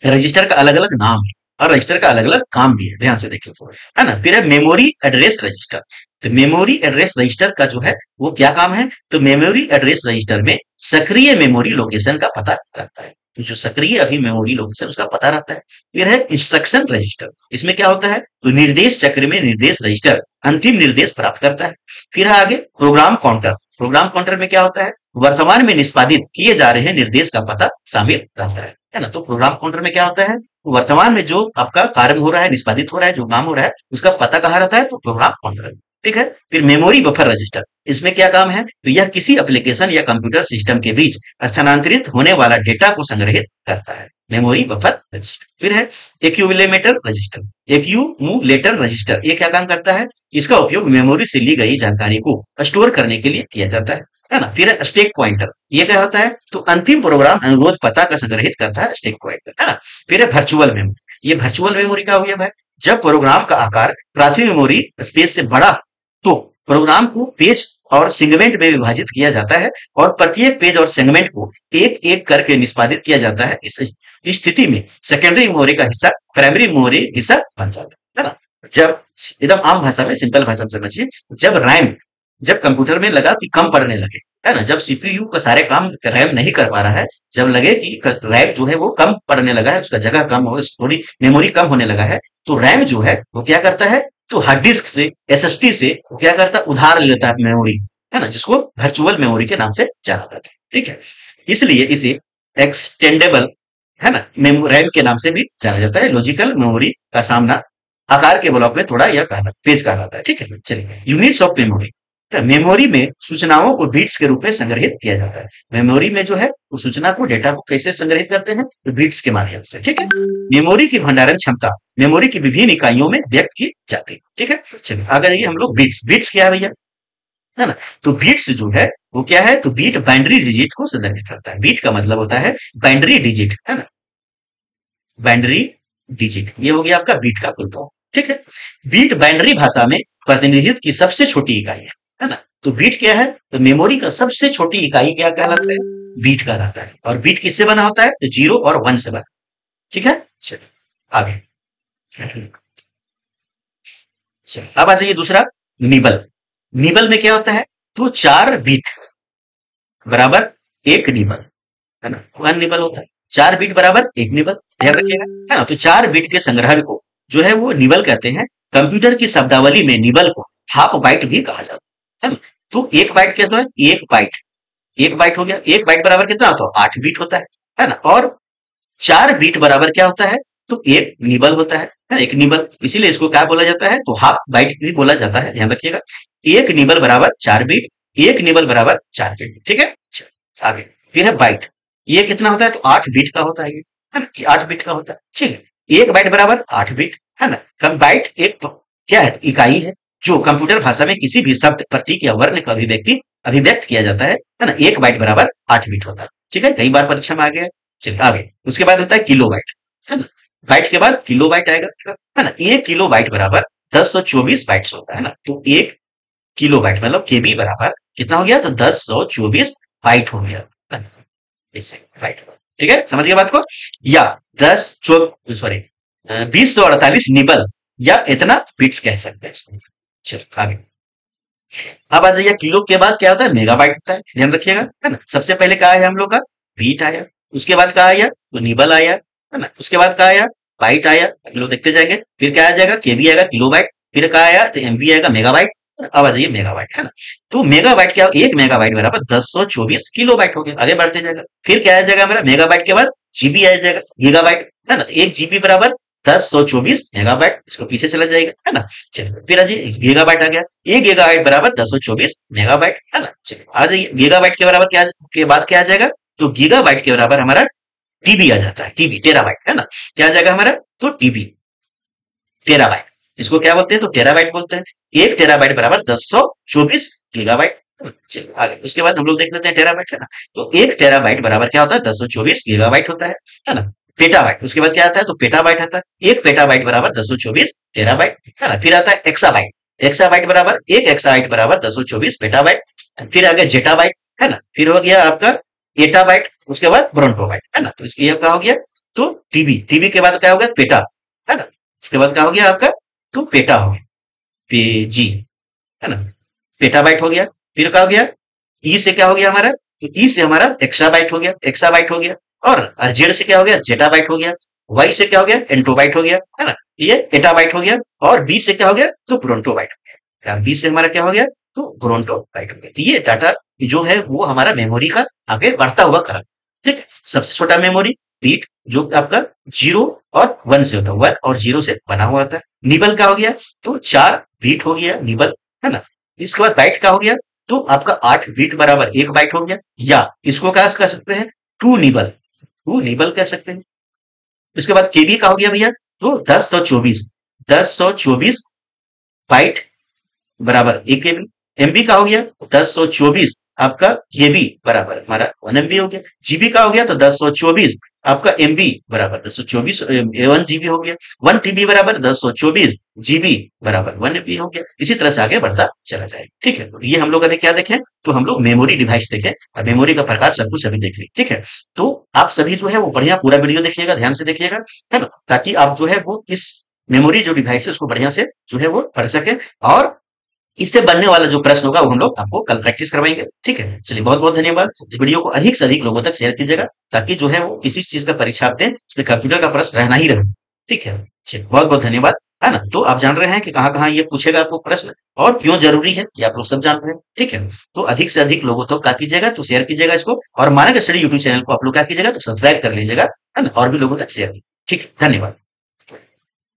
रजिस्टर का अलग अलग नाम है और रजिस्टर का अलग अलग काम भी है, ध्यान से देखिए, है ना। फिर है मेमोरी एड्रेस रजिस्टर। तो मेमोरी एड्रेस रजिस्टर का जो है वो क्या काम है, तो मेमोरी एड्रेस रजिस्टर में सक्रिय मेमोरी लोकेशन का पता करता है। तो जो सक्रिय अभी मेमोरी लोकेशन उसका पता रहता है। फिर है इंस्ट्रक्शन रजिस्टर। इसमें क्या होता है, तो निर्देश चक्र में निर्देश रजिस्टर अंतिम निर्देश प्राप्त करता है। फिर है आगे प्रोग्राम काउंटर। प्रोग्राम काउंटर में क्या होता है, वर्तमान में निष्पादित किए जा रहे निर्देश का पता शामिल रहता है ना। तो प्रोग्राम काउंटर में क्या होता है, वर्तमान में जो आपका कार्य हो रहा है, निष्पादित हो रहा है, जो काम हो रहा है, उसका पता कहाँ रहता है, तो प्रोग्राम काउंटर, ठीक है। फिर मेमोरी बफर रजिस्टर, इसमें क्या काम है, तो यह किसी एप्लीकेशन या कंप्यूटर सिस्टम के बीच स्थानांतरित होने वाला डेटा को संग्रहित करता है, मेमोरी बफर रजिस्टर। फिर है एक्यूमुलेटर रजिस्टर। एक्यूमुलेटर रजिस्टर ये क्या काम करता है, इसका उपयोग मेमोरी से ली गई जानकारी को स्टोर करने के लिए किया जाता है ना। फिर है स्टैक पॉइंटर। ये क्या होता है, तो अंतिम प्रोग्राम अनुरोध पता का संग्रहित करता है, स्टैक पॉइंटर, है ना। फिर है वर्चुअल मेमोरी। ये वर्चुअल मेमोरी क्या हुई है भाई, जब प्रोग्राम का आकार प्राथमिक मेमोरी स्पेस से बड़ा तो प्रोग्राम को पेज और सेगमेंट में विभाजित किया जाता है और प्रत्येक पेज और सेगमेंट को एक एक करके निष्पादित किया जाता है। इस स्थिति में सेकेंडरी मेमोरी का हिस्सा प्राइमरी मेमोरी हिस्सा बन जाता है ना। जब एकदम आम भाषा में, सिंपल भाषा में समझिए, जब रैम जब कंप्यूटर में लगा कि कम पढ़ने लगे, है ना, जब सीपीयू का सारे काम रैम नहीं कर पा रहा है, जब लगे कि रैम जो है वो कम पढ़ने लगा है, उसका जगह कम हो, थोड़ी मेमोरी कम होने लगा है, तो रैम जो है वो क्या करता है, तो हार्ड डिस्क से, एसएसडी से क्या करता है, उधार लेता है मेमोरी, है ना, जिसको वर्चुअल मेमोरी के नाम से जाना जाता है। ठीक है, इसलिए इसे एक्सटेंडेबल, है ना, रैम के नाम से भी जाना जाता है। लॉजिकल मेमोरी का सामना आकार के ब्लॉक में थोड़ा यह पेज कहा जाता है। ठीक है, चलिए, यूनिट्स ऑफ मेमोरी। मेमोरी में सूचनाओं को बीट्स के रूप में संग्रहित किया जाता है। मेमोरी में जो है वो सूचना को, डेटा को कैसे संग्रहित करते हैं, तो बीट्स के माध्यम से। ठीक है, मेमोरी की भंडारण क्षमता मेमोरी की विभिन्न इकाइयों में व्यक्त की जाती है। ठीक है, चलिए आगे जाइए हम लोग। बीट्स, बीट्स क्या है भैया, है ना, तो बीट्स जो है वो क्या है, तो बीट बाइनरी डिजिट को संदर्भित करता है। बीट का मतलब होता है बाइनरी डिजिट, है ना, बाइनरी डिजिट, ये हो गया आपका बीट का फुल फॉर्म। ठीक है, बीट बाइनरी भाषा में प्रतिनिधित्व की सबसे छोटी इकाई है ना। तो बीट क्या है, तो मेमोरी का सबसे छोटी इकाई क्या कहलाता है, बीट कहलाता है। और बीट किससे बना होता है, तो 0 और 1 से बना। ठीक है, चलिए आगे, चलिए अब आ जाइए दूसरा, निबल। निबल में क्या होता है, तो 4 बीट बराबर 1 निबल, है ना, 1 निबल होता है। 4 बीट बराबर 1 निबल, ध्यान रखिएगा, है ना। तो 4 बीट के संग्रह को जो है वो निबल कहते हैं। कंप्यूटर की शब्दावली में निबल को हाफ बाइट भी कहा जाता है। तो 1 बाइट क्या होता है, 1 बाइट, 1 बाइट हो गया। 1 बाइट बराबर कितना होता है, 8 बीट होता है ना। और 4 बीट बराबर क्या होता है, तो 1 निबल होता है, 1 निबल। इसीलिए इसको क्या बोला जाता है, तो हाफ बाइट भी बोला जाता है, ध्यान रखिएगा। 1 निबल बराबर 4 बीट, 1 निबल बराबर 4 बीट। ठीक है, आगे फिर है बाइट। ये कितना होता है, तो 8 बीट का होता है, ये 8 बीट का होता है। ठीक है, 1 बाइट बराबर 8 बीट, है ना। कम बाइट एक क्या है, इकाई है जो कंप्यूटर भाषा में किसी भी शब्द, प्रतीक या वर्ण का अभिव्यक्त किया जाता है ना। 1 बाइट बराबर 8 बीट होता है। ठीक है, कई बार परीक्षा में आ गया। चलिए आगे, उसके बाद होता है किलो बाइट, है ना। बाइट के बाद किलो बाइट आएगा, है ना। 1 किलो बाइट बराबर 1024 बाइट्स होता है ना। तो 1 किलो बाइट मतलब केबी बराबर कितना हो गया, तो 1024 बाइट हो गया, इससे बाइट। ठीक है, समझ गए बात को। या 2048 निबल या इतना बिट्स कह सकते हैं इसको। चलो आगे, अब आ जाइए, किलो के बाद क्या होता है, मेगाबाइट होता है, ध्यान रखिएगा, है ना। सबसे पहले कहा है हम लोग का बीट आया, उसके बाद कहा आया तो निबल आया, है ना। उसके बाद कहा आया बाइट आया, हम लोग देखते जाएंगे। फिर क्या आ जाएगा, केबी आएगा, किलो बाइट। फिर कहा आया तो एमबी आएगा, मेगाबाइट। अब आ जाइए मेगाबाइट, है ना। तो मेगाबाइट क्या, 1 मेगाबाइट बराबर 1024 किलो बाइट हो गया। आगे बढ़ते जाएगा, फिर क्या आ जाएगा हमारा, मेगाबाइट के बाद जीबी आ जाएगा, गीगाबाइट, है ना। 1 जीबी बराबर 1024 मेगाबाइट, इसको पीछे चला जाएगा, है ना। चलिए फिर आ जाइए, गीगाबाइट आ गया, 1 गीगाबाइट बराबर 1024 मेगाबाइट, है ना। चलिए आ जाइए, गीगाबाइट के बराबर क्या के बाद क्या आ जाएगा, तो गीगाबाइट के बराबर हमारा टीबी आ जाता है, टीबी टेराबाइट, है ना। क्या आ जाएगा हमारा, तो टीबी टेराबाइट, इसको क्या बोलते हैं, तो टेराबाइट बोलते हैं। 1 टेराबाइट बराबर 1024 गीगाबाइट। चलिए आगे, उसके बाद हम लोग देख लेते हैं टेराबाइट, है ना। तो 1 टेराबाइट बराबर क्या होता है, 1024 गीगाबाइट होता है ना। पेटाबाइट, उसके बाद क्या आता है, तो पेटाबाइट आता है। 1 पेटाबाइट बराबर 1024 टेराबाइट, है ना। फिर आता है एक्साबाइट, एक्साबाइट बराबर 1 एक्साबाइट बराबर 1024 पेटाबाइट। फिर आ गया जेटाबाइट, है ना। फिर हो गया आपका एटाबाइट, उसके बाद ब्रोंटोबाइट, है ना। तो इसके क्या हो गया, तो टीबी, टीबी के बाद क्या हो गया, पेटा, है ना। उसके बाद क्या हो गया आपका, तो पेटा हो गया, पेजी, है ना, पेटाबाइट हो गया। फिर क्या हो गया, ई से क्या हो गया हमारा, तो ई से हमारा एक्साबाइट हो गया, एक्साबाइट हो गया। और जेड से क्या हो गया, जेटाबाइट हो गया। वाई से क्या हो गया, एंटोबाइट हो गया, है ना। ये एटाबाइट हो गया। और बी से क्या हो गया, तो ब्रोंटोबाइट हो गया। बी से हमारा क्या हो गया, तो ब्रोंटोबाइट हो गया। तो ये डाटा जो है वो हमारा मेमोरी का आगे बढ़ता हुआ क्रम। ठीक है, सबसे छोटा मेमोरी बीट जो आपका 0 और 1 से होता है, 1 और 0 से बना हुआ होता है। निबल का हो गया, तो 4 बीट हो गया निबल, है ना। इसके बाद बाइट का हो गया, तो आपका 8 बीट बराबर 1 बाइट हो गया। या इसको क्या कह सकते हैं, 2 निबल, 2 निबल कह सकते हैं। उसके बाद केबी का हो गया भैया, तो 1024 बाइट बराबर 1 केबी। एमबी का हो गया 1024 आपका केबी बराबर हमारा 1 MB हो गया। जीबी का हो गया तो 1024, आपका एमबी बराबर 1024 1 जीबी हो गया। 1 टीबी बराबर 1024 जीबी बराबर 1 MB हो गया। इसी तरह से आगे बढ़ता चला जाएगा। ठीक है, तो ये हम लोग अभी क्या देखें, तो हम लोग मेमोरी डिवाइस देखें और मेमोरी का प्रकार सब कुछ अभी देख ली। ठीक है, तो आप सभी जो है वो बढ़िया पूरा वीडियो देखिएगा, ध्यान से देखिएगा, है ना, ताकि आप जो है वो इस मेमोरी जो डिवाइस है उसको बढ़िया से जो है वो पढ़ सके, और इससे बनने वाला जो प्रश्न होगा वो हम लोग आपको कल प्रैक्टिस करवाएंगे। ठीक है, चलिए बहुत बहुत धन्यवाद। इस वीडियो को अधिक से अधिक लोगों तक शेयर कीजिएगा, ताकि जो है वो किसी चीज का परीक्षा आप दें उसमें कंप्यूटर का प्रश्न रहना ही रहे। ठीक है, चलिए बहुत बहुत धन्यवाद, है ना। तो आप जान रहे हैं कि कहाँ कहाँ ये पूछेगा आपको प्रश्न और क्यों जरूरी है, ये आप लोग सब जान रहे हैं। ठीक है, तो अधिक से अधिक लोगों तक क्या कीजिएगा, तो शेयर कीजिएगा इसको, और मानक स्टडी यूट्यूब चैनल को आप लोग क्या कीजिएगा, तो सब्सक्राइब कर लीजिएगा, है ना, और भी लोगों तक शेयर। ठीक है, धन्यवाद।